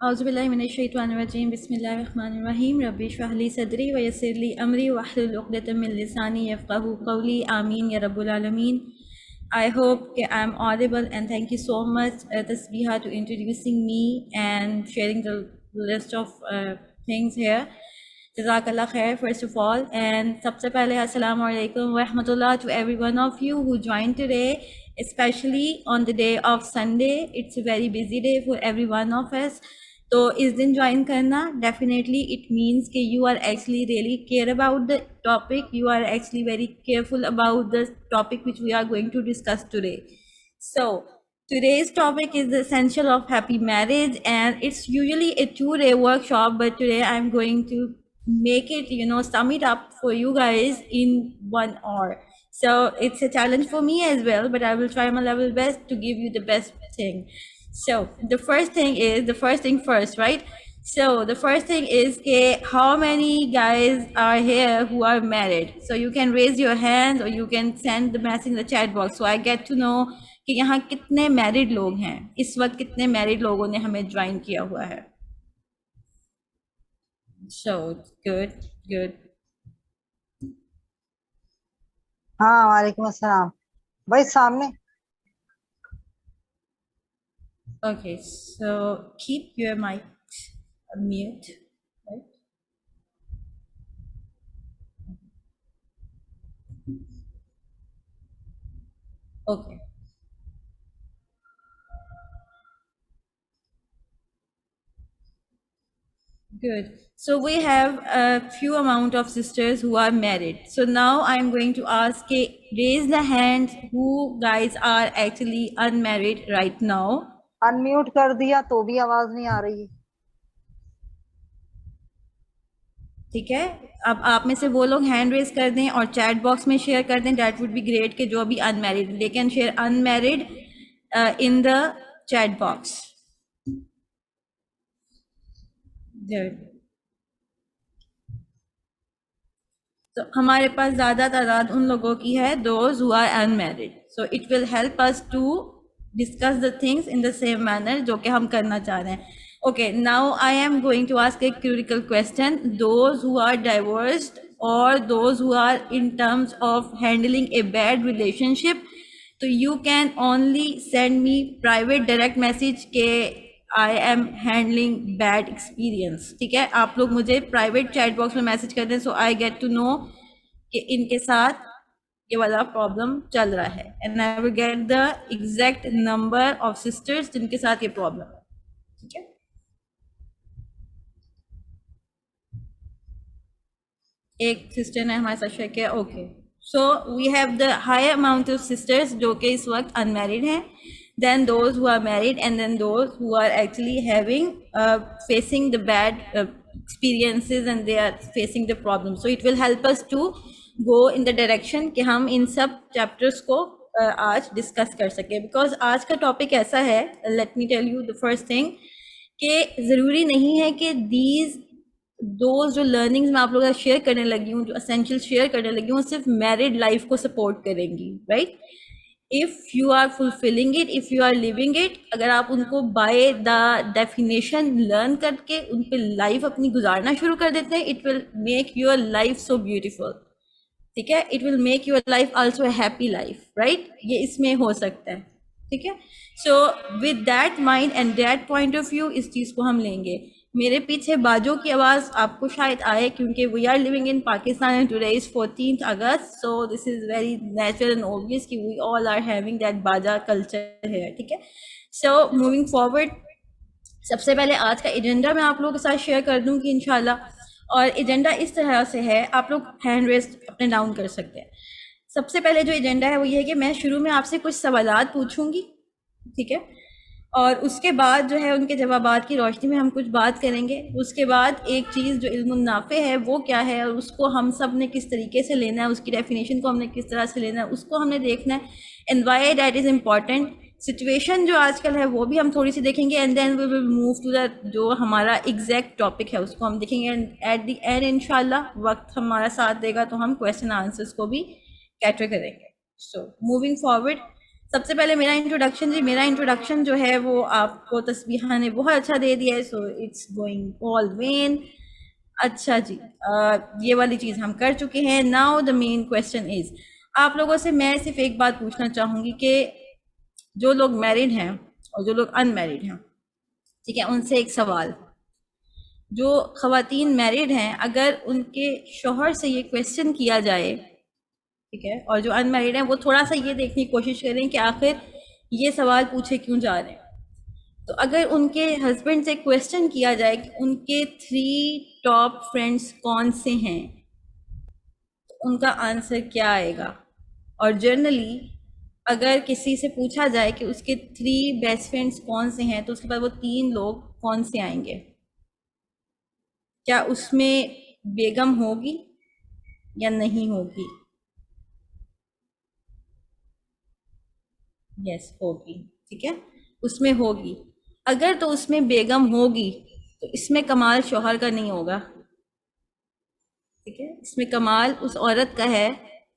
اعوذ باللہ من الشیطان الرجیم بسم اللہ الرحمن الرحیم رب اشرح لی صدری ویسر لی امری واحلل عقدۃ من لسانی یفقہوا قولی آمین یا رب العالمین. I hope I'm audible and thank you so much Tasbiha to introducing me and sharing the list of things here. Jazakallah khair first of all, and سب سے پہلے السلام علیکم ورحمۃ اللہ to every one of you who joined today, especially on the day of Sunday. It's a very busy day for every one of us. تو اس دن join کرنا definitely it means کہ you are actually really care about the topic, you are actually very careful about the topic which we are going to discuss today. So today's topic is the essential of happy marriage, and it's usually a 2-day workshop, but today I'm going to make it, sum it up for you guys in 1 hour. So it's a challenge for me as well, but I will try my level best to give you the best thing. So the first thing first, right? So the first thing is how many guys are here who are married? So you can raise your hands or you can send the message in the chat box, so I get to know کہ یہاں کتنے married لوگ ہیں اس وقت, کتنے married لوگوں نے ہمیں جوائن کیا ہوا ہے. So good. ہاں وعلیکم السلام بھائی سامنے. Okay, so keep your mic mute, right? Okay. Good. So we have a few amount of sisters who are married. So now I'm going to ask, raise the hand who guys are actually unmarried right now. Unmute کر دیا تو بھی آواز نہیں آ رہی. ٹھیک ہے, اب آپ میں سے وہ لوگ ہینڈ ریز کر دیں اور چیٹ باکس میں شیئر کر دیں, دیٹ وڈ بی گریٹ, کہ جو ابھی unmarried, they can share unmarried in the chat box. تو ہمارے پاس زیادہ تعداد ان لوگوں کی ہے those who are unmarried. So it will help us to discuss the things in the same manner جو کہ ہم کرنا چاہ رہے ہیں. Okay, now I am going to ask a critical question. Those who are divorced or those who are in terms of handling a bad relationship, so you can only send me private direct message کہ I am handling bad experience. ٹھیک ہے, آپ لوگ مجھے private chat box میں message کر دیں, so I get to know کہ ان کے ساتھ یہ والا پرابلم چل رہا ہے, and I will get the exact number of sisters جن کے ساتھ یہ پرابلم ہے. ٹھیک ہے, ایک سسٹر نے ہمارے ساتھ شیئر کیا. Okay, so we have the high amount of sisters جو کہ اس وقت انمیرڈ ہیں, then those who are married, and then those who are actually having facing the bad experiences and they are facing the problem. So it will help us to go in the direction کہ ہم ان سب chapters کو آج discuss کر سکیں, because آج کا topic ایسا ہے, let me tell you the first thing, کہ ضروری نہیں ہے کہ دوز جو لرننگز میں آپ لوگوں کا شیئر کرنے لگی ہوں, جو اسینشیل شیئر کرنے لگی ہوں, صرف میرڈ لائف کو سپورٹ کریں گی, right? If you are fulfilling it, if you are living it, اگر آپ ان کو بائی دا ڈیفینیشن لرن کر کے ان پہ لائف اپنی گزارنا شروع کر دیتے ہیں, it will make your life so beautiful. ٹھیک ہے, it will make your life also a happy life, right? یہ اس میں ہو سکتا ہے. ٹھیک ہے, so with that mind and that point of view اس چیز کو ہم لیں گے. میرے پیچھے باجوں کی آواز آپ کو شاید آئے, کیونکہ we are living in Pakistan and today is 14th August, so this is very natural and obvious کہ we all are having that باجا کلچر ہے. ٹھیک ہے, سو موونگ فارورڈ, سب سے پہلے آج کا ایجنڈا میں آپ لوگوں کے ساتھ شیئر کر دوں گی انشاءاللہ. اور ایجنڈا اس طرح سے ہے, آپ لوگ ہینڈ ریز اپنے ڈاؤن کر سکتے ہیں. سب سے پہلے جو ایجنڈا ہے وہ یہ ہے کہ میں شروع میں آپ سے کچھ سوالات پوچھوں گی, ٹھیک ہے, اور اس کے بعد جو ہے ان کے جوابات کی روشنی میں ہم کچھ بات کریں گے. اس کے بعد ایک چیز جو علم النافع ہے وہ کیا ہے, اور اس کو ہم سب نے کس طریقے سے لینا ہے, اس کی ڈیفینیشن کو ہم نے کس طرح سے لینا ہے, اس کو ہم نے دیکھنا ہے, and why that is important. Situation جو آج کل ہے وہ بھی ہم تھوڑی سی دیکھیں گے, and then we will move to the جو ہمارا ایگزیکٹ ٹاپک ہے اس کو ہم دیکھیں گے, اینڈ ایٹ دی اینڈ انشاءاللہ وقت ہمارا ساتھ دے گا تو ہم کویشچن آنسرس کو بھی کیٹر کریں گے. سو موونگ فارورڈ, سب سے پہلے میرا انٹروڈکشن جی، میرا انٹروڈکشن جو ہے وہ آپ کو تسبیحہ نے بہت اچھا دے دیا ہے، so it's going all win. اچھا جی، یہ والی چیز ہم کر چکے ہیں. Now the main question is, آپ لوگوں سے میں صرف ایک بات پوچھنا چاہوں گی کہ جو لوگ میرڈ ہیں اور جو لوگ ان میرڈ ہیں، ٹھیک ہے، ان سے ایک سوال. جو خواتین میرڈ ہیں، اگر ان کے شوہر سے یہ کویسچن کیا جائے، ٹھیک ہے، اور جو ان میرڈ ہیں وہ تھوڑا سا یہ دیکھنے کی کوشش کریں کہ آخر یہ سوال پوچھے کیوں جا رہے ہیں. تو اگر ان کے ہسبینڈ سے کویسچن کیا جائے کہ ان کے 3 ٹاپ فرینڈس کون سے ہیں، تو ان کا آنسر کیا آئے گا؟ اور جنرلی اگر کسی سے پوچھا جائے کہ اس کے 3 بیسٹ فرینڈس کون سے ہیں، تو اس کے بعد وہ 3 لوگ کون سے آئیں گے؟ کیا اس میں بیگم ہوگی یا نہیں ہوگی؟ یس ہوگی، ٹھیک ہے، اس میں ہوگی. اگر تو اس میں بیگم ہوگی تو اس میں کمال شوہر کا نہیں ہوگا، ٹھیک ہے، اس میں کمال اس عورت کا ہے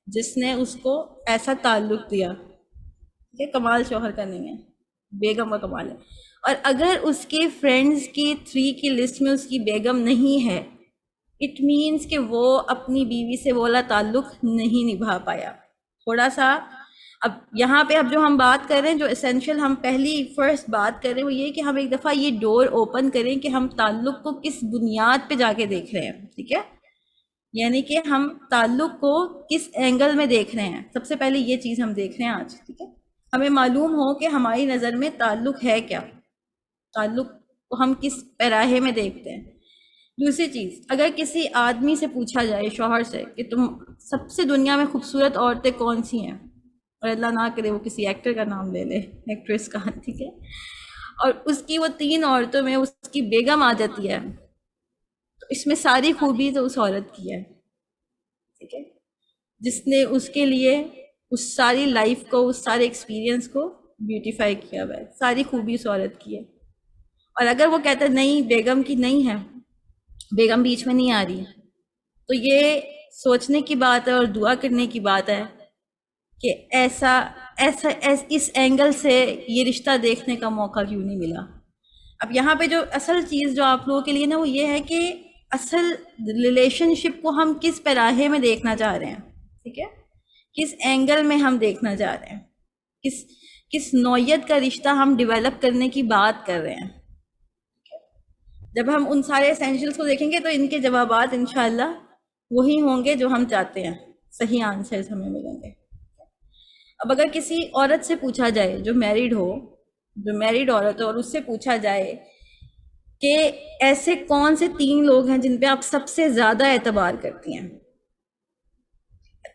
جس نے اس کو ایسا تعلق دیا، ٹھیک ہے، کمال شوہر کا نہیں ہے، بیگم کا کمال ہے. اور اگر اس کے فرینڈز کی 3 کی لسٹ میں اس کی بیگم نہیں ہے، اٹ مینس کہ وہ اپنی بیوی سے وہ والا تعلق نہیں نبھا پایا. تھوڑا سا اب یہاں پہ اب جو ہم بات کر رہے ہیں، جو اسینشیل ہم پہلی فرسٹ بات کر رہے ہیں وہ یہ کہ ہم ایک دفعہ یہ ڈور اوپن کریں کہ ہم تعلق کو کس بنیاد پہ جا کے دیکھ رہے ہیں، ٹھیک ہے، یعنی کہ ہم تعلق کو کس اینگل میں دیکھ رہے ہیں. سب سے پہلے یہ چیز ہم دیکھ رہے ہیں آج، ٹھیک ہے، ہمیں معلوم ہو کہ ہماری نظر میں تعلق ہے کیا، تعلق کو ہم کس پیراہے میں دیکھتے ہیں. دوسری چیز، اگر کسی آدمی سے پوچھا جائے، شوہر سے، کہ تم سب سے دنیا میں خوبصورت عورتیں کون سی ہیں، اور اللہ نہ کرے وہ کسی ایکٹر کا نام لے لے، ایکٹریس کا، ٹھیک ہے، اور اس کی وہ 3 عورتوں میں اس کی بیگم آ جاتی ہے، تو اس میں ساری خوبی تو اس عورت کی ہے، ٹھیک ہے، جس نے اس کے لیے اس ساری لائف کو، اس سارے ایکسپیرینس کو بیوٹیفائی کیا ہوا ہے، ساری خوبی اس عورت کی ہے. اور اگر وہ کہتا ہے نہیں بیگم کی نہیں ہے، بیگم بیچ میں نہیں آ رہی، تو یہ سوچنے کی بات ہے اور دعا کرنے کی بات ہے کہ اس اینگل سے یہ رشتہ دیکھنے کا موقع کیوں نہیں ملا. اب یہاں پہ جو اصل چیز جو آپ لوگوں کے لیے نا وہ یہ ہے کہ اصل ریلیشن شپ کو ہم کس پیراہے میں دیکھنا چاہ رہے ہیں، ٹھیک ہے، کس اینگل میں ہم دیکھنا چاہ رہے ہیں، کس نوعیت کا رشتہ ہم ڈیولپ کرنے کی بات کر رہے ہیں. جب ہم ان سارے اسینشیلس کو دیکھیں گے تو ان کے جوابات انشاءاللہ وہی ہوں گے جو ہم چاہتے ہیں، صحیح آنسرز ہمیں ملیں گے. اب اگر کسی عورت سے پوچھا جائے جو میریڈ ہو، جو میریڈ عورت ہو، اور اس سے پوچھا جائے کہ ایسے کون سے 3 لوگ ہیں جن پہ آپ سب سے زیادہ اعتبار کرتی ہیں،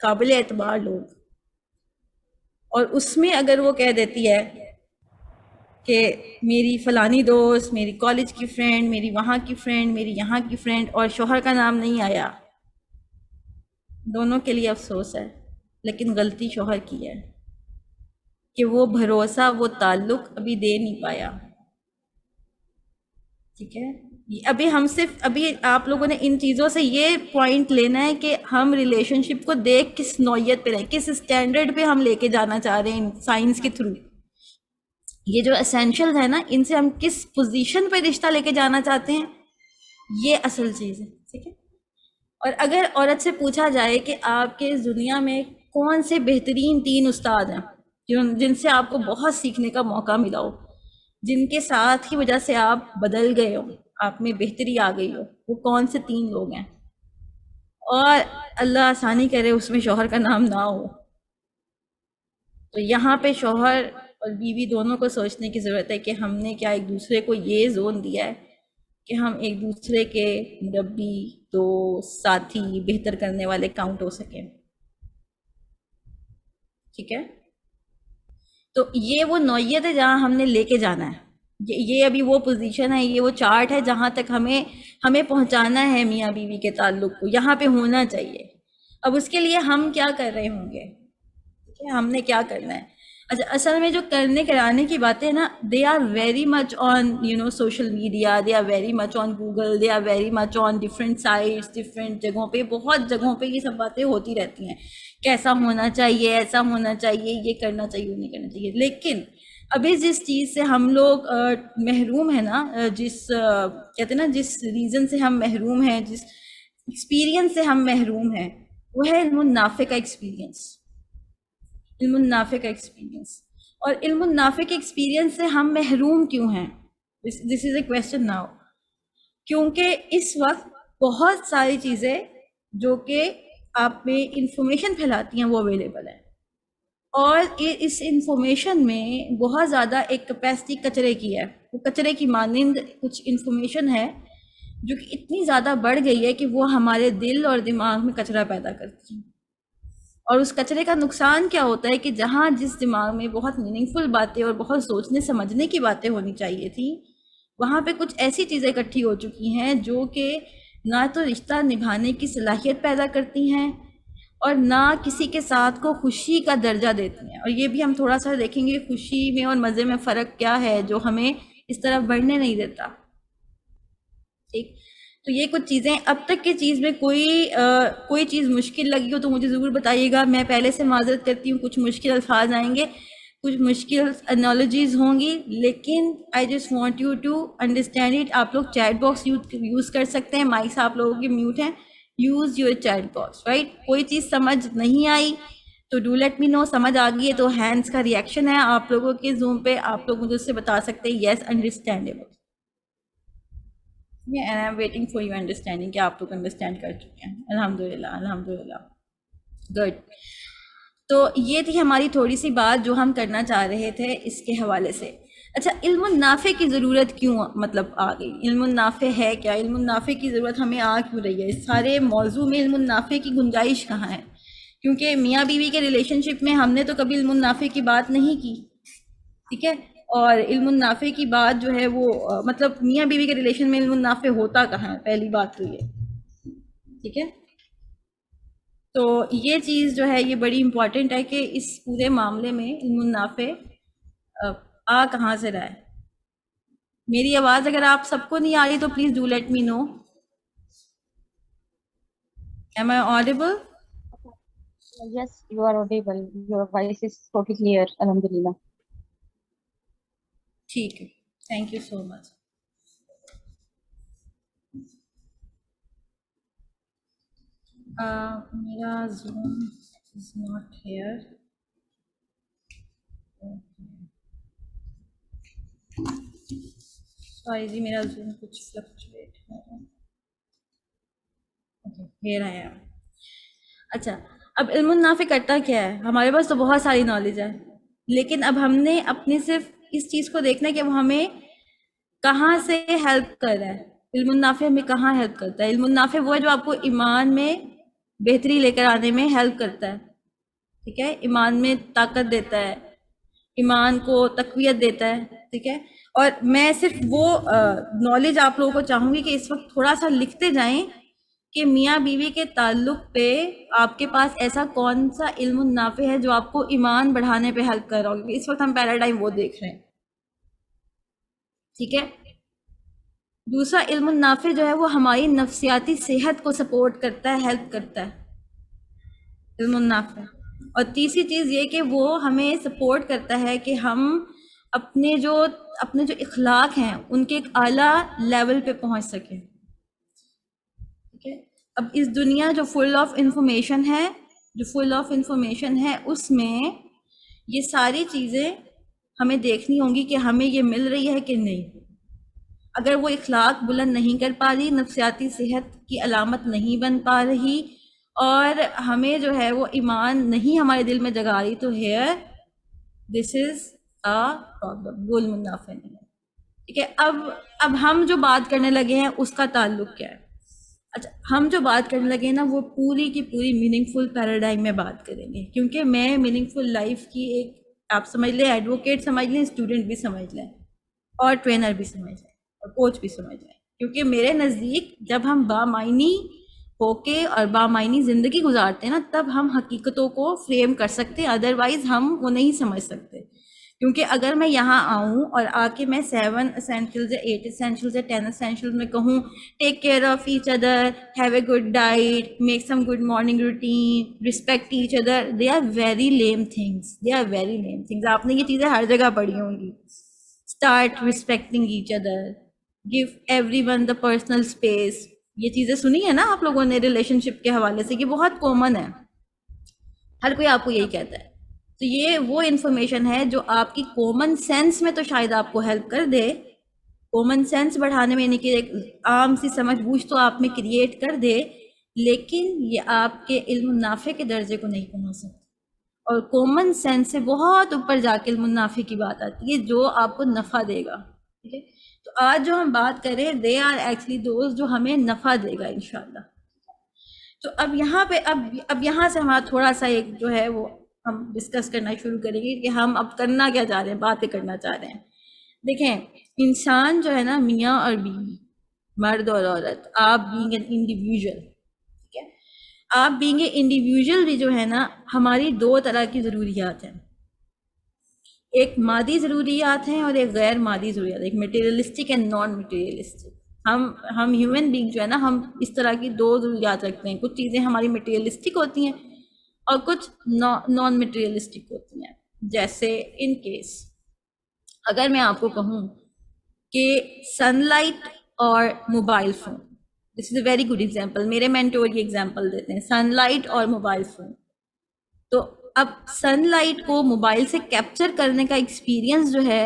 قابل اعتبار لوگ، اور اس میں اگر وہ کہہ دیتی ہے کہ میری فلانی دوست، میری کالج کی فرینڈ، میری وہاں کی فرینڈ، میری یہاں کی فرینڈ، اور شوہر کا نام نہیں آیا، دونوں کے لیے افسوس ہے، لیکن غلطی شوہر کی ہے کہ وہ بھروسہ، وہ تعلق ابھی دے نہیں پایا، ٹھیک ہے. ابھی آپ لوگوں نے ان چیزوں سے یہ پوائنٹ لینا ہے کہ ہم ریلیشن شپ کو دیکھ کس نوعیت پہ رہیں، کس اسٹینڈرڈ پہ ہم لے کے جانا چاہ رہے ہیں سائنس کے تھرو. یہ جو اسینشیل ہے نا، ان سے ہم کس پوزیشن پہ رشتہ لے کے جانا چاہتے ہیں، یہ اصل چیز ہے، ٹھیک ہے. اور اگر عورت سے پوچھا جائے کہ آپ کے دنیا میں کون سے بہترین 3 استاد ہیں جن سے آپ کو بہت سیکھنے کا موقع ملا ہو، جن کے ساتھ کی وجہ سے آپ بدل گئے ہو، آپ میں بہتری آ گئی ہو، وہ کون سے 3 لوگ ہیں، اور اللہ آسانی کرے اس میں شوہر کا نام نہ ہو، تو یہاں پہ شوہر اور بیوی دونوں کو سوچنے کی ضرورت ہے کہ ہم نے کیا ایک دوسرے کو یہ زون دیا ہے کہ ہم ایک دوسرے کے مربی، دوست، ساتھی، بہتر کرنے والے کاؤنٹ ہو سکیں، ٹھیک ہے. تو یہ وہ نوعیت ہے جہاں ہم نے لے کے جانا ہے، یہ ابھی وہ پوزیشن ہے، یہ وہ چارٹ ہے جہاں تک ہمیں پہنچانا ہے میاں بیوی کے تعلق کو، یہاں پہ ہونا چاہیے. اب اس کے لیے ہم کیا کر رہے ہوں گے، ٹھیک ہے، ہم نے کیا کرنا ہے. اچھا اصل میں جو کرنے کرانے کی باتیں نا they are very much on social media, they are very much on Google, they are very much on different sites, different جگہوں پہ, بہت جگہوں پہ یہ سب باتیں ہوتی رہتی ہیں, کیسا ہونا چاہیے, ایسا ہونا چاہیے, یہ کرنا چاہیے, وہ نہیں کرنا چاہیے. لیکن ابھی جس چیز سے ہم لوگ محروم ہیں نا, جس کہتے ہیں نا جس ریزن سے ہم محروم ہیں, جس ایکسپیرئنس سے ہم محروم ہیں, وہ ہے علم النافع کا ایکسپیرئنس. علم النافع کا ایکسپیرئنس. اور علم النافع کے ایکسپیرئنس سے ہم محروم کیوں ہیں؟ This is a question now. کیونکہ اس وقت بہت ساری چیزیں جو کہ آپ میں انفارمیشن پھیلاتی ہیں وہ اویلیبل ہیں, اور اس انفارمیشن میں بہت زیادہ ایک کیپیسٹی کچرے کی ہے. وہ کچرے کی مانند کچھ انفارمیشن ہے جو کہ اتنی زیادہ بڑھ گئی ہے کہ وہ ہمارے دل اور دماغ میں کچرا پیدا کرتی ہے. اور اس کچرے کا نقصان کیا ہوتا ہے کہ جہاں جس دماغ میں بہت میننگ فل باتیں اور بہت سوچنے سمجھنے کی باتیں ہونی چاہیے تھیں, وہاں پہ کچھ ایسی چیزیں اکٹھی ہو چکی ہیں جو کہ نہ تو رشتہ نبھانے کی صلاحیت پیدا کرتی ہیں اور نہ کسی کے ساتھ کو خوشی کا درجہ دیتی ہیں. اور یہ بھی ہم تھوڑا سا دیکھیں گے خوشی میں اور مزے میں فرق کیا ہے جو ہمیں اس طرف بڑھنے نہیں دیتا. ٹھیک, تو یہ کچھ چیزیں. اب تک کی چیز میں کوئی چیز مشکل لگی ہو تو مجھے ضرور بتائیے گا. میں پہلے سے معذرت کرتی ہوں, کچھ مشکل الفاظ آئیں گے, کچھ مشکل انالوجیز ہوں گی, لیکن I just want you to understand it. آپ لوگ چیٹ باکس یوز کر سکتے ہیں, مائکس آپ لوگوں کے میوٹ ہیں, use your chat box, right. کوئی چیز سمجھ نہیں آئی تو ڈو لیٹ می نو. سمجھ آ گئی ہے تو ہینڈس کا ریئیکشن ہے آپ لوگوں کے زوم پہ, آپ لوگ مجھے اس سے بتا سکتے ہیں yes understandable. And I am waiting for your understanding کہ آپ لوگ انڈرسٹینڈ کر چکے ہیں. الحمد للہ, الحمد للہ, گڈ. تو یہ تھی ہماری تھوڑی سی بات جو ہم کرنا چاہ رہے تھے اس کے حوالے سے. اچھا, علم النافع کی ضرورت کیوں مطلب آ گئی؟ علم النافع ہے کیا؟ علم النافع کی ضرورت ہمیں آ کیوں رہی ہے؟ اس سارے موضوع میں علم النافع کی گنجائش کہاں ہے؟ کیونکہ میاں بیوی کے ریلیشن شپ میں ہم نے تو کبھی علم النافع کی بات نہیں کی, ٹھیک ہے. اور علم النافع کی بات جو ہے وہ مطلب میاں بیوی کے ریلیشن میں علم النافع ہوتا کہاں ہے؟ پہلی بات تو یہ, ٹھیک ہے. تو یہ چیز جو ہے یہ بڑی امپورٹنٹ ہے کہ اس پورے معاملے میں علم النافع آ کہاں سے رہا ہے. میری آواز اگر آپ سب کو نہیں آ رہی تو please do let me know. Am I audible? Yes, you are audible. Your voice is totally clear. Alhamdulillah. ٹھیک ہے, تھینک یو سو مچ. میرا Zoom is not here. Sorry جی, میرا زوم کچھ فلکچویٹ ہے. ہیئر آیا. اچھا, اب علم النافع کرتا کیا ہے؟ ہمارے پاس تو بہت ساری نالج ہے, لیکن اب ہم نے اپنے صرف اس چیز کو دیکھنا ہے کہ وہ ہمیں کہاں سے ہیلپ کر رہا ہے. علم النافع ہمیں کہاں ہیلپ کرتا ہے؟ علم النافع وہ ہے جو آپ کو ایمان میں بہتری لے کر آنے میں ہیلپ کرتا ہے, ٹھیک ہے. ایمان میں طاقت دیتا ہے, ایمان کو تقویت دیتا ہے, ٹھیک ہے. اور میں صرف وہ نالج آپ لوگوں کو چاہوں گی کہ اس وقت تھوڑا سا لکھتے جائیں کہ میاں بیوی کے تعلق پہ آپ کے پاس ایسا کون سا علم النافع ہے جو آپ کو ایمان بڑھانے پہ ہیلپ کر رہا ہو. اس وقت ہم پیراڈائم وہ دیکھ رہے ہیں, ٹھیک ہے. دوسرا علم النافع جو ہے وہ ہماری نفسیاتی صحت کو سپورٹ کرتا ہے, ہیلپ کرتا ہے, علم النافع. اور تیسری چیز یہ کہ وہ ہمیں سپورٹ کرتا ہے کہ ہم اپنے جو اخلاق ہیں ان کے ایک اعلیٰ لیول پہ پہنچ سکیں, ٹھیک ہے. اب اس دنیا جو فل آف انفارمیشن ہے اس میں یہ ساری چیزیں ہمیں دیکھنی ہوں گی کہ ہمیں یہ مل رہی ہے کہ نہیں. اگر وہ اخلاق بلند نہیں کر پا رہی, نفسیاتی صحت کی علامت نہیں بن پا رہی, اور ہمیں جو ہے وہ ایمان نہیں ہمارے دل میں جگا رہی, تو hair this is a problem, وہ علم النافع نہیں ہے, ٹھیک ہے. اب ہم جو بات کرنے لگے ہیں اس کا تعلق کیا ہے؟ اچھا, ہم جو بات کرنے لگے ہیں نا وہ پوری کی پوری میننگ فل پیراڈائم میں بات کریں گے, کیونکہ میں میننگ فل لائف کی ایک, آپ سمجھ لیں ایڈوکیٹ سمجھ لیں, اسٹوڈنٹ بھی سمجھ لیں, اور ٹرینر بھی سمجھ لیں, اور کوچ بھی سمجھ لیں. کیونکہ میرے نزدیک جب ہم بامعنی ہو کے اور بامعنی زندگی گزارتے ہیں نا، تب ہم حقیقتوں کو فریم کر سکتے ہیں، ادروائز ہم وہ نہیں سمجھ سکتے. کیونکہ اگر میں یہاں آؤں اور آ کے میں 7 essentials یا 8 essentials یا 10 essentials میں کہوں take care of each other, have a good diet, make some good morning routine, respect each other, they are very lame things, they are very lame things. آپ نے یہ چیزیں ہر جگہ پڑھی ہوں گی. Start respecting each other, give everyone the personal space. یہ چیزیں سنی ہے نا آپ لوگوں نے ریلیشن شپ کے حوالے سے، یہ بہت کامن ہے، ہر کوئی آپ کو یہی کہتا ہے. تو یہ وہ انفارمیشن ہے جو آپ کی کامن سینس میں تو شاید آپ کو ہیلپ کر دے، کامن سینس بڑھانے میں، یعنی کہ ایک عام سی سمجھ بوجھ تو آپ میں کریٹ کر دے، لیکن یہ آپ کے علم النافع کے درجے کو نہیں پہنچ سکتا. اور کامن سینس سے بہت اوپر جا کے علم النافع کی بات آتی ہے جو آپ کو نفع دے گا. ٹھیک ہے، تو آج جو ہم بات کریں دے آر ایکچولی دوز جو ہمیں نفع دے گا انشاءاللہ. تو اب یہاں پہ اب یہاں سے ہمارا تھوڑا سا ایک جو ہے وہ ہم ڈسکس کرنا شروع کریں گے کہ ہم اب کرنا کیا چاہ رہے ہیں، باتیں کرنا چاہ رہے ہیں. دیکھیں، انسان جو ہے نا، میاں اور بیوی، مرد اور عورت، آپ بینگ این انڈیویژل، ٹھیک ہے، آپ بینگ اے انڈیویژل بھی جو ہے نا، ہماری 2 طرح کی ضروریات ہیں. ایک مادی ضروریات ہیں اور ایک غیر مادی ضروریات، ایک میٹیریلسٹک اینڈ نان میٹیریلسٹک. ہم ہیومن بینگ جو ہے نا، ہم اس طرح کی 2 ضروریات رکھتے ہیں. کچھ چیزیں ہماری میٹیریلسٹک ہوتی ہیں اور کچھ نان میٹیریلسٹک ہوتی ہیں. جیسے ان کیس اگر میں آپ کو کہوں کہ سن لائٹ اور mobile phone, this is a very good example, میرے مینٹور یہ ایگزامپل دیتے ہیں، سن لائٹ اور موبائل فون. تو اب سن لائٹ کو موبائل سے کیپچر کرنے کا ایکسپیرینس جو ہے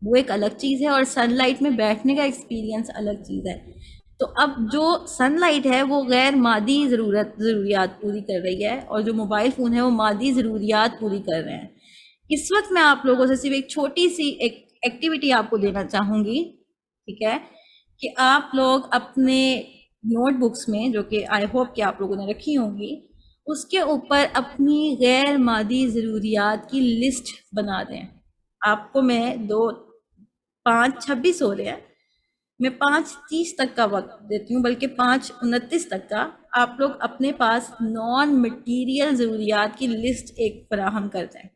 وہ ایک الگ چیز ہے، اور سن لائٹ میں بیٹھنے کا ایکسپیرینس الگ چیز ہے. تو اب جو سن لائٹ ہے وہ غیر مادی ضروریات پوری کر رہی ہے، اور جو موبائل فون ہے وہ مادی ضروریات پوری کر رہے ہیں. اس وقت میں آپ لوگوں سے صرف ایک چھوٹی سی ایک ایکٹیویٹی آپ کو دینا چاہوں گی، ٹھیک ہے، کہ آپ لوگ اپنے نوٹ بکس میں، جو کہ آئی ہوپ کہ آپ لوگوں نے رکھی ہوں گی، اس کے اوپر اپنی غیر مادی ضروریات کی لسٹ بنا دیں. آپ کو میں 5:26 ہو رہے ہیں، میں 5:30 تک کا وقت دیتی ہوں، بلکہ 5:29 تک کا. آپ لوگ اپنے پاس نان مٹیریل ضروریات کی لسٹ ایک فراہم کر دیں،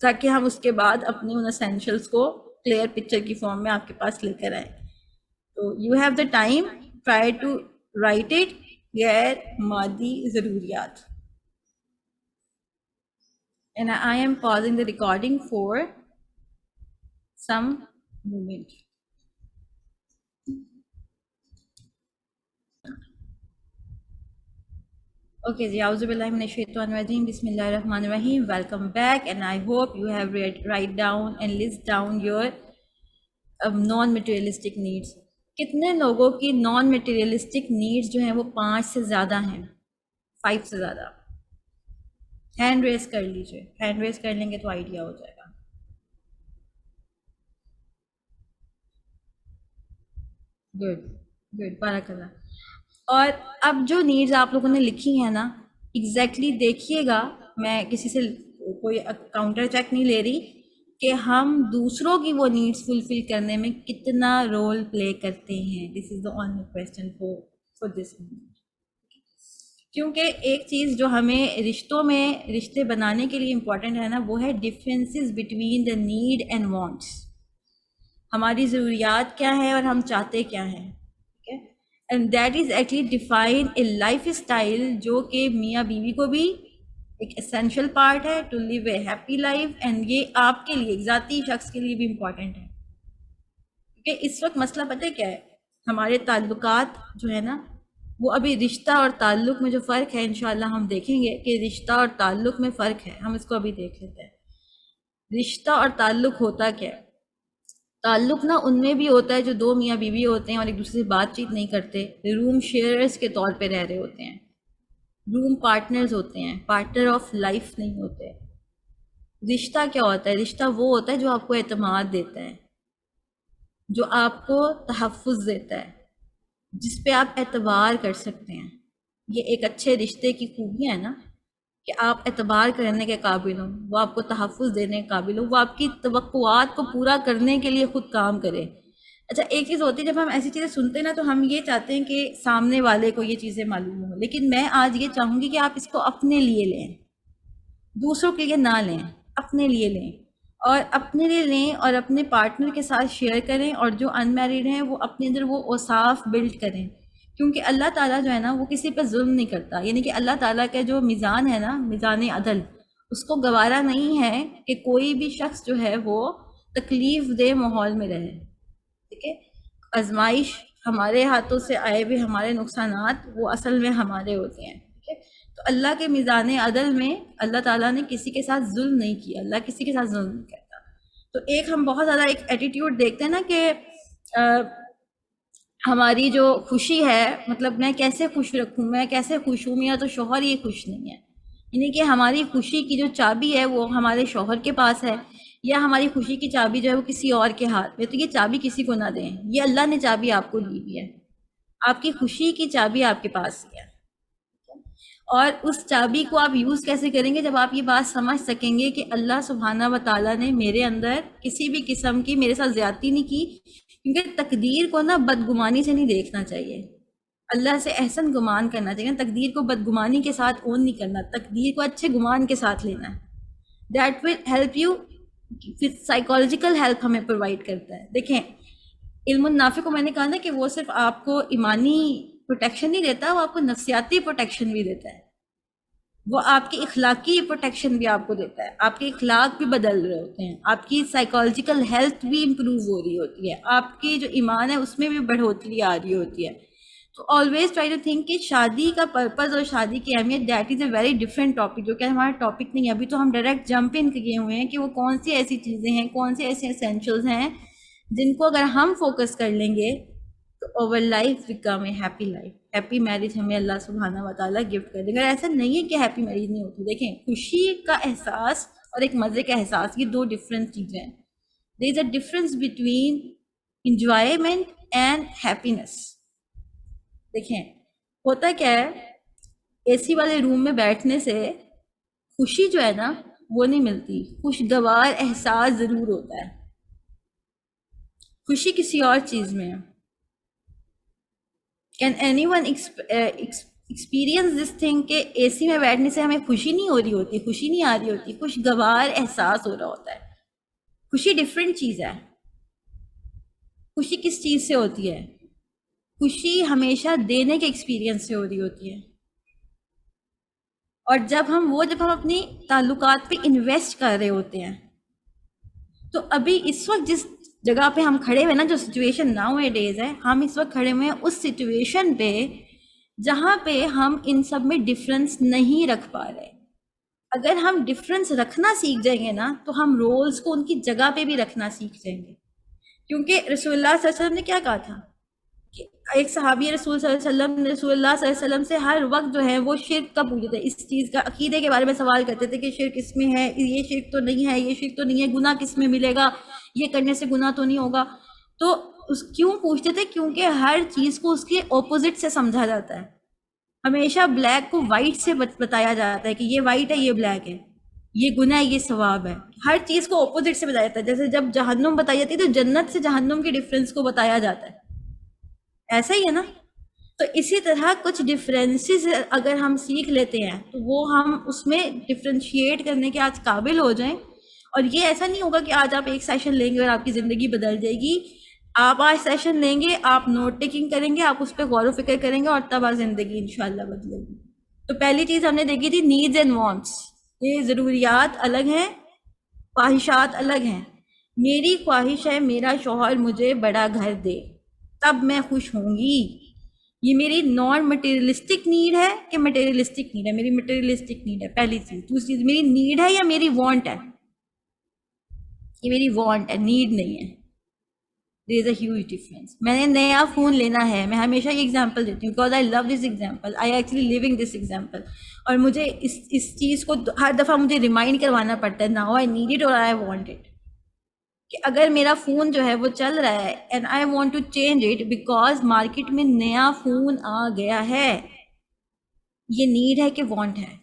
تاکہ ہم اس کے بعد اپنے ان اسینشلس کو کلیئر پکچر کی فارم میں آپ کے پاس لے کر آئیں. تو you have the time, try to write it, غیر مادی ضروریات. And I am pausing the recording for some moment. Okay, ji, Auzu billahi minash shaitanir rajim, Bismillahir Rahmanir Rahim. Welcome back, and I hope you have write down and list down your non-materialistic needs. کتنے لوگوں کی naan materialistic needs جو ہیں وہ 5 سے زیادہ ہیں، 5 سے زیادہ؟ ہینڈ ریز کر لیجیے، ہینڈ ریز کر لیں گے تو آئیڈیا ہو جائے گا. گڈ گڈ، بارک اللہ. اور اب جو نیڈز آپ لوگوں نے لکھی ہیں نا، ایگزیکٹلی دیکھیے گا، میں کسی سے کوئی کاؤنٹر چیک نہیں لے رہی کہ ہم دوسروں کی وہ نیڈس فلفل کرنے میں کتنا رول پلے کرتے ہیں. This is the only question for this moment. کیونکہ ایک چیز جو ہمیں رشتوں میں رشتے بنانے کے لیے امپورٹنٹ ہے نا، وہ ہے differences between the need and wants. ہماری ضروریات کیا ہیں اور ہم چاہتے کیا ہیں، ٹھیک ہے. And that is actually define a lifestyle جو کہ میاں بیوی کو بھی ایک اسینشیل پارٹ ہے to live a happy life, and یہ آپ کے لیے ایک ذاتی شخص کے لیے بھی امپورٹنٹ ہے. کیونکہ اس وقت مسئلہ پتہ کیا ہے، ہمارے تعلقات جو ہے نا، وہ ابھی رشتہ اور تعلق میں جو فرق ہے، انشاءاللہ ہم دیکھیں گے کہ رشتہ اور تعلق میں فرق ہے. ہم اس کو ابھی دیکھ لیتے ہیں. رشتہ اور تعلق ہوتا کیا ہے؟ تعلق نا ان میں بھی ہوتا ہے جو 2 میاں بیوی ہوتے ہیں اور ایک دوسرے سے بات چیت نہیں کرتے، روم شیئرز کے طور پہ رہ رہے ہوتے ہیں، روم پارٹنرز ہوتے ہیں، پارٹنر آف لائف نہیں ہوتے. رشتہ کیا ہوتا ہے؟ رشتہ وہ ہوتا ہے جو آپ کو اعتماد دیتا ہے، جو آپ کو تحفظ دیتا ہے، جس پہ آپ اعتبار کر سکتے ہیں. یہ ایک اچھے رشتے کی خوبیاں ہیں نا، کہ آپ اعتبار کرنے کے قابل ہوں، وہ آپ کو تحفظ دینے کے قابل ہوں، وہ آپ کی توقعات کو پورا کرنے کے لیے خود کام کرے. اچھا ایک چیز ہوتی ہے جب ہم ایسی چیزیں سنتے ہیں نا تو ہم یہ چاہتے ہیں کہ سامنے والے کو یہ چیزیں معلوم ہوں، لیکن میں آج یہ چاہوں گی کہ آپ اس کو اپنے لیے لیں، دوسروں کے لیے نہ لیں، اپنے لیے لیں، اور اپنے لیے لیں اور اپنے پارٹنر کے ساتھ شیئر کریں، اور جو ان میرڈ ہیں وہ اپنے اندر وہ اوصاف بلڈ کریں، کیونکہ اللہ تعالیٰ جو ہے نا وہ کسی پہ ظلم نہیں کرتا، یعنی کہ اللہ تعالیٰ کا جو میزان ہے نا، میزان عدل، اس کو گوارا نہیں ہے کہ کوئی بھی شخص جو ہے وہ تکلیف دہ ماحول میں رہے، ٹھیک ہے؟ آزمائش ہمارے ہاتھوں سے آئے ہوئے ہمارے نقصانات وہ اصل میں ہمارے ہوتے ہیں، ٹھیک ہے؟ تو اللہ کے میزان عدل میں اللہ تعالیٰ نے کسی کے ساتھ ظلم نہیں کیا، اللہ کسی کے ساتھ ظلم نہیں کرتا۔ تو ایک ہم بہت زیادہ ایک ایٹیٹیوڈ دیکھتے ہیں نا کہ ہماری جو خوشی ہے، مطلب میں کیسے خوش رکھوں، میں کیسے خوش ہوں، میرا تو شوہر یہ خوش نہیں ہے، یعنی کہ ہماری خوشی کی جو چابی ہے وہ ہمارے شوہر کے پاس ہے، یا ہماری خوشی کی چابی جو ہے وہ کسی اور کے ہاتھ میں، تو یہ چابی کسی کو نہ دیں، یہ اللہ نے چابی آپ کو دی ہوئی ہے، آپ کی خوشی کی چابی آپ کے پاس ہی ہے، اور اس چابی کو آپ یوز کیسے کریں گے؟ جب آپ یہ بات سمجھ سکیں گے کہ اللہ سبحانہ و تعالیٰ نے میرے اندر کسی بھی قسم کی میرے ساتھ زیادتی نہیں کی، کیونکہ تقدیر کو نا بدگمانی سے نہیں دیکھنا چاہیے، اللہ سے احسن گمان کرنا چاہیے، تقدیر کو بدگمانی کے ساتھ اون نہیں کرنا، تقدیر کو اچھے گمان کے ساتھ لینا ہے، that will help you, psychological help ہمیں پرووائڈ کرتا ہے۔ دیکھیں علم النافع کو میں نے کہا نا کہ وہ صرف آپ کو ایمانی پروٹیکشن نہیں دیتا، وہ آپ کو نفسیاتی پروٹیکشن بھی دیتا ہے، وہ آپ کی اخلاقی پروٹیکشن بھی آپ کو دیتا ہے، آپ کے اخلاق بھی بدل رہے ہوتے ہیں، آپ کی سائیکالوجیکل ہیلتھ بھی امپروو ہو رہی ہوتی ہے، آپ کی جو ایمان ہے اس میں بھی بڑھوتری آ رہی ہوتی ہے۔ تو آلویز ٹرائی ٹو تھنک کہ شادی کا پرپز اور شادی کی اہمیت، that is a very different topic, جو کہ ہمارا ٹاپک نہیں ہے ابھی، تو ہم ڈائریکٹ جمپ ان کیے ہوئے ہیں کہ وہ کون سی ایسی چیزیں ہیں، کون سے ایسے اسینشلز ہیں جن کو اگر ہم فوکس کر لیں گے تو over life become a happy life, happy marriage ہمیں اللہ سبحانہ و تعالیٰ گفٹ کر دے گا۔ ایسا نہیں ہے کہ ہیپی میرج نہیں ہوتی، دیکھیں خوشی کا احساس اور ایک مزے کا احساس، یہ دو ڈفرینٹ چیزیں ہیں، there is a difference between enjoyment and happiness. دیکھیں ہوتا کیا ہے، اے سی والے روم میں بیٹھنے سے خوشی جو ہے نا وہ نہیں ملتی، خوشگوار احساس ضرور ہوتا ہے، خوشی کسی اور چیز میں ہے۔ Can any one experience this thing کہ اے سی میں بیٹھنے سے ہمیں خوشی نہیں ہو رہی ہوتی، خوشی نہیں آ رہی ہوتی، خوشگوار احساس ہو رہا ہوتا ہے۔ خوشی ڈفرینٹ چیز ہے۔ خوشی کس چیز سے ہوتی ہے؟ خوشی ہمیشہ دینے کے ایکسپیرینس سے ہو رہی ہوتی ہے، اور جب ہم اپنی تعلقات پہ انویسٹ کر رہے ہوتے ہیں، تو ابھی اس وقت جس جگہ پہ ہم کھڑے ہوئے نا، جو سچویشن ناؤ اے ڈیز ہے، ہم اس وقت کھڑے ہوئے ہیں اس سچویشن پہ جہاں پہ ہم ان سب میں ڈفرنس نہیں رکھ پا رہے۔ اگر ہم ڈفرنس رکھنا سیکھ جائیں گے نا تو ہم رولز کو ان کی جگہ پہ بھی رکھنا سیکھ جائیں گے، کیونکہ رسول اللہ صلی اللہ علیہ وسلم نے کیا کہا تھا کہ ایک صحابی رسول صلی اللہ علیہ وسلم نے رسول اللہ صلی اللہ علیہ وسلم سے ہر وقت جو ہے وہ شرک کا پوچھتے تھے، اس چیز کا عقیدے کے بارے میں سوال کرتے تھے کہ شرک اس میں ہے، یہ شرک تو نہیں ہے، یہ شرک تو نہیں ہے، گناہ کس میں ملے گا، یہ کرنے سے گناہ تو نہیں ہوگا۔ تو کیوں پوچھتے تھے؟ کیونکہ ہر چیز کو اس کے اپوزٹ سے سمجھا جاتا ہے، ہمیشہ بلیک کو وائٹ سے بتایا جاتا ہے کہ یہ وائٹ ہے، یہ بلیک ہے، یہ گناہ ہے، یہ ثواب ہے، ہر چیز کو اپوزٹ سے بتایا جاتا ہے۔ جیسے جب جہنم بتائی جاتی ہے تو جنت سے جہنم کے ڈفرینس کو بتایا جاتا ہے، ایسا ہی ہے نا؟ تو اسی طرح کچھ ڈفرینسز اگر ہم سیکھ لیتے ہیں تو وہ ہم اس میں ڈفرینشیٹ کرنے کے آج قابل ہو جائیں، اور یہ ایسا نہیں ہوگا کہ آج آپ ایک سیشن لیں گے اور آپ کی زندگی بدل جائے گی۔ آپ آج سیشن لیں گے، آپ نوٹ ٹیکنگ کریں گے، آپ اس پہ غور و فکر کریں گے، اور تب آپ زندگی انشاءاللہ بدلے گی۔ تو پہلی چیز ہم نے دیکھی تھی نیڈز اینڈ وانٹس، یہ ضروریات الگ ہیں، خواہشات الگ ہیں۔ میری خواہش ہے میرا شوہر مجھے بڑا گھر دے، تب میں خوش ہوں گی، یہ میری نان مٹیریلسٹک نیڈ ہے کہ مٹیریلسٹک نیڈ ہے؟ میری مٹیریلسٹک نیڈ ہے پہلی چیز۔ دوسری چیز میری نیڈ ہے یا میری وانٹ ہے؟ یہ میری وانٹ ہے، نیڈ نہیں ہے۔ دیر از اے ہیوج ڈفرینس۔ میں نے نیا فون لینا ہے، میں ہمیشہ یہ ایگزامپل دیتی ہوں because I love this example, I actually living this example, اور مجھے اس چیز کو ہر دفعہ مجھے ریمائنڈ کروانا پڑتا ہے، ناؤ آئی نیڈ اٹ اور آئی وانٹ اٹ، کہ اگر میرا فون جو ہے وہ چل رہا ہے and I want to change it because market میں نیا فون آ گیا ہے، یہ نیڈ ہے کہ وانٹ ہے؟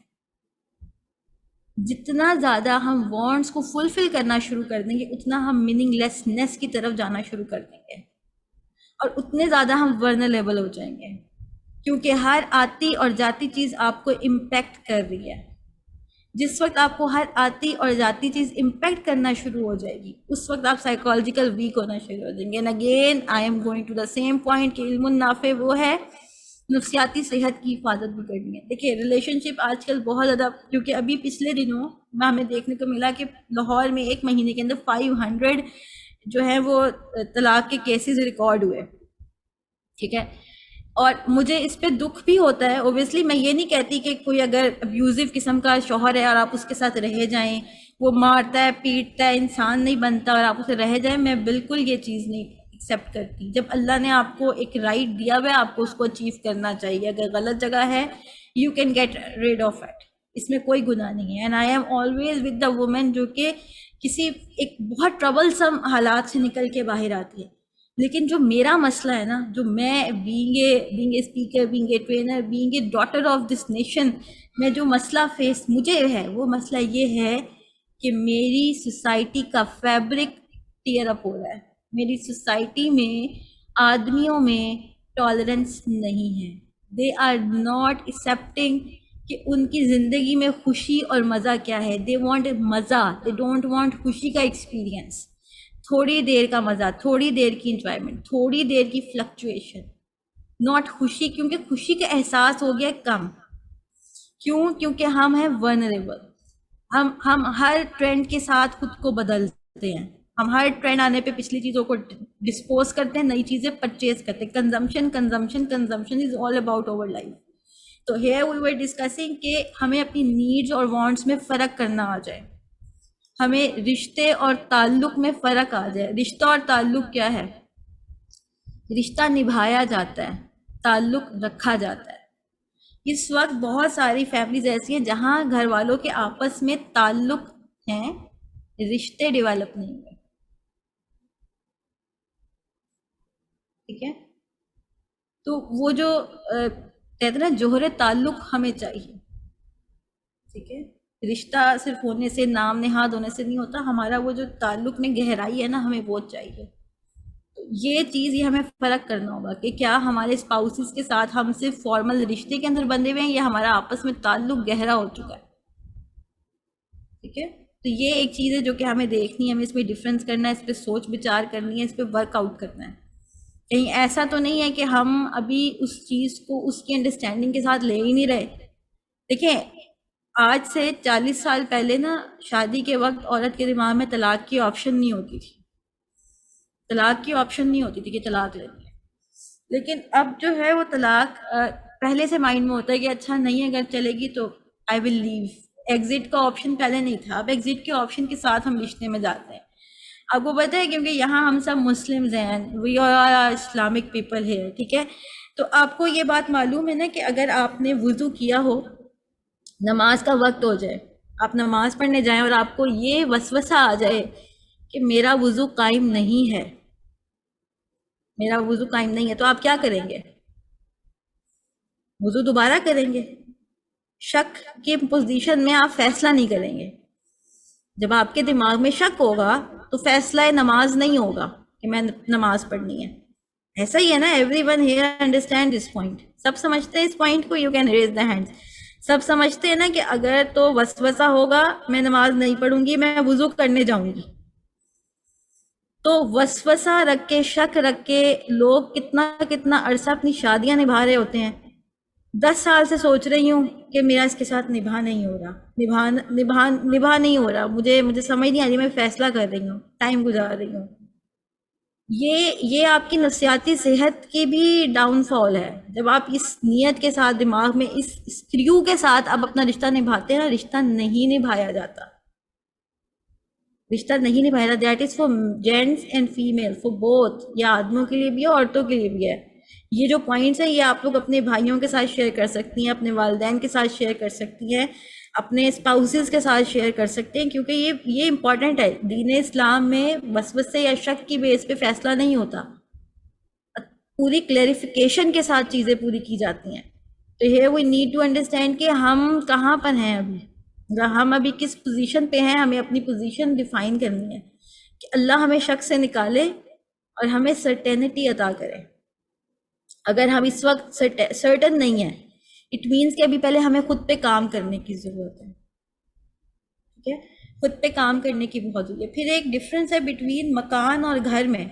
جتنا زیادہ ہم وانٹس کو فلفل کرنا شروع کر دیں گے اتنا ہم میننگ لیسنس کی طرف جانا شروع کر دیں گے۔ اور اتنے زیادہ ہم ورنریبل ہو جائیں گے، کیونکہ ہر آتی اور جاتی چیز آپ کو امپیکٹ کر رہی ہے. جس وقت آپ کو ہر آتی اور جاتی چیز امپیکٹ کرنا شروع ہو جائے گی، اس وقت آپ سائیکولوجیکل ویک ہونا شروع ہو جائیں گے. And again I am going to the same point کہ علم النافع وہ ہے نفسیاتی صحت کی حفاظت بھی کرنی ہے. دیکھیے ریلیشن شپ آج کل بہت زیادہ، کیونکہ ابھی پچھلے دنوں میں ہمیں دیکھنے کو ملا کہ لاہور میں ایک مہینے کے اندر 500 جو ہے وہ طلاق کے کیسز ریکارڈ ہوئے. ٹھیک ہے، اور مجھے اس پہ دکھ بھی ہوتا ہے. اوبیسلی میں یہ نہیں کہتی کہ کوئی اگر ابیوزو قسم کا شوہر ہے اور آپ اس کے ساتھ رہ جائیں، وہ مارتا ہے پیٹتا ہے انسان نہیں بنتا اور آپ اسے رہ جائیں، میں بالکل یہ چیز نہیں ایکسیپٹ کرتی. جب اللہ نے آپ کو ایک رائٹ دیا ہوا ہے آپ کو اس کو اچیو کرنا چاہیے. اگر غلط جگہ ہے you can get rid of it, اس میں کوئی گناہ نہیں ہے. And I am always with the woman جو کہ کسی ایک بہت ٹربلسم حالات سے نکل کے باہر آتی ہے. لیکن جو میرا مسئلہ ہے نا، جو میں being a speaker, being a trainer, being a daughter of this nation, میں جو مسئلہ فیس مجھے ہے وہ مسئلہ یہ ہے کہ میری سوسائٹی کا فیبرک ٹیئر اپ ہو رہا ہے. میری سوسائٹی میں آدمیوں میں ٹالرنس نہیں ہے. دے آر ناٹ ایکسیپٹنگ کہ ان کی زندگی میں خوشی اور مزہ کیا ہے. دے وانٹ مزہ، دے ڈونٹ وانٹ خوشی کا ایکسپیرئنس. تھوڑی دیر کا مزہ، تھوڑی دیر کی انجوائمنٹ، تھوڑی دیر کی فلکچویشن، ناٹ خوشی. کیونکہ خوشی کا احساس ہو گیا کم. کیوں؟ کیونکہ ہم ہیں ورنریبل. ہم ہر ٹرینڈ کے ساتھ خود کو بدلتے ہیں. ہم ہر ٹرینڈ آنے پہ پچھلی چیزوں کو ڈسپوز کرتے ہیں، نئی چیزیں پرچیز کرتے ہیں. Consumption consumption consumption is all about over life. تو ہیئر وی ور ڈسکسنگ کہ ہمیں اپنی نیڈز اور وانٹس میں فرق کرنا آ جائے. ہمیں رشتے اور تعلق میں فرق آ جائے. رشتہ اور تعلق کیا ہے؟ رشتہ نبھایا جاتا ہے، تعلق رکھا جاتا ہے. اس وقت بہت ساری فیملیز ایسی ہیں جہاں گھر والوں کے آپس میں تعلق ہیں، رشتے ڈیولپ نہیں ہوئے. ٹھیک ہے، تو وہ جو کہتے ہیں نا جوہر تعلق ہمیں چاہیے. ٹھیک ہے، رشتہ صرف ہونے سے، نام نہاد ہونے سے نہیں ہوتا. ہمارا وہ جو تعلق میں گہرائی ہے نا، ہمیں وہ چاہیے. یہ چیز یہ ہمیں فرق کرنا ہوگا کہ کیا ہمارے اسپاؤسز کے ساتھ ہم صرف فارمل رشتے کے اندر بندھے ہوئے ہیں یا ہمارا آپس میں تعلق گہرا ہو چکا ہے. ٹھیک ہے، تو یہ ایک چیز ہے جو کہ ہمیں دیکھنی ہے. ہمیں اس پہ ڈفرینس کرنا ہے، اس پہ سوچ بچار کرنی ہے، اس پہ ورک آؤٹ کرنا ہے. کہیں ایسا تو نہیں ہے کہ ہم ابھی اس چیز کو اس کی انڈرسٹینڈنگ کے ساتھ لے ہی نہیں رہے. دیکھیں، آج سے 40 سال پہلے نا شادی کے وقت عورت کے دماغ میں طلاق کی آپشن نہیں ہوتی تھی. طلاق کی آپشن نہیں ہوتی تھی کہ طلاق لینی ہے. لیکن اب جو ہے وہ طلاق پہلے سے مائنڈ میں ہوتا ہے کہ اچھا نہیں اگر چلے گی تو آئی ول لیو. ایگزٹ کا آپشن پہلے نہیں تھا، اب ایگزٹ کے آپشن کے ساتھ ہم رشتے میں جاتے ہیں. آپ کو پتہ ہے کیونکہ یہاں ہم سب مسلمز ہیں، وی آر اسلامک پیپل ہے. ٹھیک ہے، تو آپ کو یہ بات معلوم ہے نا کہ اگر آپ نے وضو کیا ہو، نماز کا وقت ہو جائے، آپ نماز پڑھنے جائیں اور آپ کو یہ وسوسہ آ جائے کہ میرا وضو قائم نہیں ہے، میرا وضو قائم نہیں ہے، تو آپ کیا کریں گے؟ وضو دوبارہ کریں گے. شک کی پوزیشن میں آپ فیصلہ نہیں کریں گے. جب آپ کے دماغ میں شک ہوگا تو فیصلہ نماز نہیں ہوگا کہ میں نماز پڑھنی ہے. ایسا ہی ہے نا. Everyone here understand this point. سب سمجھتے ہیں اس پوائنٹ کو؟ You can raise the hand. سب سمجھتے ہیں نا کہ اگر تو وسوسہ ہوگا میں نماز نہیں پڑھوں گی، میں وضو کرنے جاؤں گی. تو وسوسہ رکھ کے، شک رکھ کے لوگ کتنا عرصہ اپنی شادیاں نبھا رہے ہوتے ہیں. 10 سال سے سوچ رہی ہوں کہ میرا اس کے ساتھ نبھا نہیں ہو رہا، نبھا نہیں ہو رہا. مجھے سمجھ نہیں آ رہی، میں فیصلہ کر رہی ہوں، ٹائم گزار رہی ہوں. یہ آپ کی نفسیاتی صحت کی بھی ڈاؤن فال ہے. جب آپ اس نیت کے ساتھ دماغ میں اس اسکریو کے ساتھ آپ اپنا رشتہ نبھاتے ہیں نا، رشتہ نہیں نبھایا جاتا. رشتہ نہیں نبھایا جاتا. That is for gents and female, for both. یہ آدمیوں کے لیے بھی ہے، عورتوں کے لیے بھی ہے. یہ جو پوائنٹس ہیں یہ آپ لوگ اپنے بھائیوں کے ساتھ شیئر کر سکتی ہیں، اپنے والدین کے ساتھ شیئر کر سکتی ہیں، اپنے اسپاؤسز کے ساتھ شیئر کر سکتے ہیں، کیونکہ یہ امپورٹنٹ ہے. دین اسلام میں وسوسے یا شک کی بیس پہ فیصلہ نہیں ہوتا، پوری کلیریفیکیشن کے ساتھ چیزیں پوری کی جاتی ہیں. تو here we need to understand کہ ہم کہاں پر ہیں ابھی، ہم ابھی کس پوزیشن پہ ہیں. ہمیں اپنی پوزیشن ڈیفائن کرنی ہے کہ اللہ ہمیں شک سے نکالے اور ہمیں سرٹینٹی عطا کرے. اگر ہم اس وقت سرٹن نہیں ہیں, اٹ مینس کہ ابھی پہلے ہمیں خود پہ کام کرنے کی ضرورت ہے. ٹھیک ہے, خود پہ کام کرنے کی بہت ضروری ہے. پھر ایک ڈفرینس ہے بٹوین مکان اور گھر میں,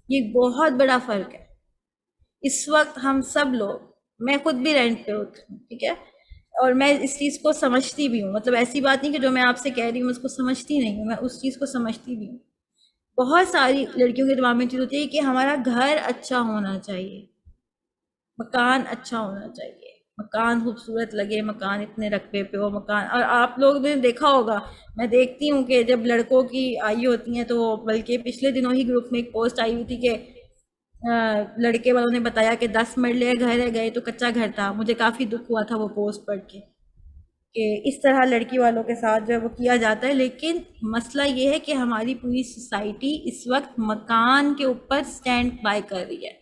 یہ بہت بڑا فرق ہے. اس وقت ہم سب لوگ, میں خود بھی رینٹ پہ ہوتی ہوں, ٹھیک ہے, اور میں اس چیز کو سمجھتی بھی ہوں. مطلب ایسی بات نہیں کہ جو میں آپ سے کہہ رہی ہوں اس کو سمجھتی نہیں ہوں, میں اس چیز کو سمجھتی بھی ہوں. بہت ساری لڑکیوں کے دماغ میں چیز ہوتی ہے کہ ہمارا گھر اچھا ہونا چاہیے, مکان اچھا ہونا چاہیے, مکان خوبصورت لگے, مکان اتنے رقبے پہ ہو, مکان. اور آپ لوگ نے دیکھا ہوگا, میں دیکھتی ہوں کہ جب لڑکوں کی آئی ہوتی ہیں تو, بلکہ پچھلے دنوں ہی گروپ میں ایک پوسٹ آئی ہوئی تھی کہ لڑکے والوں نے بتایا کہ 10 مرلے گھر ہے, گئے تو کچا گھر تھا. مجھے کافی دکھ ہوا تھا وہ پوسٹ پڑھ کے کہ اس طرح لڑکی والوں کے ساتھ جو ہے وہ کیا جاتا ہے. لیکن مسئلہ یہ ہے کہ ہماری پوری سوسائٹی اس وقت مکان کے اوپر سٹینڈ بائی کر رہی ہے.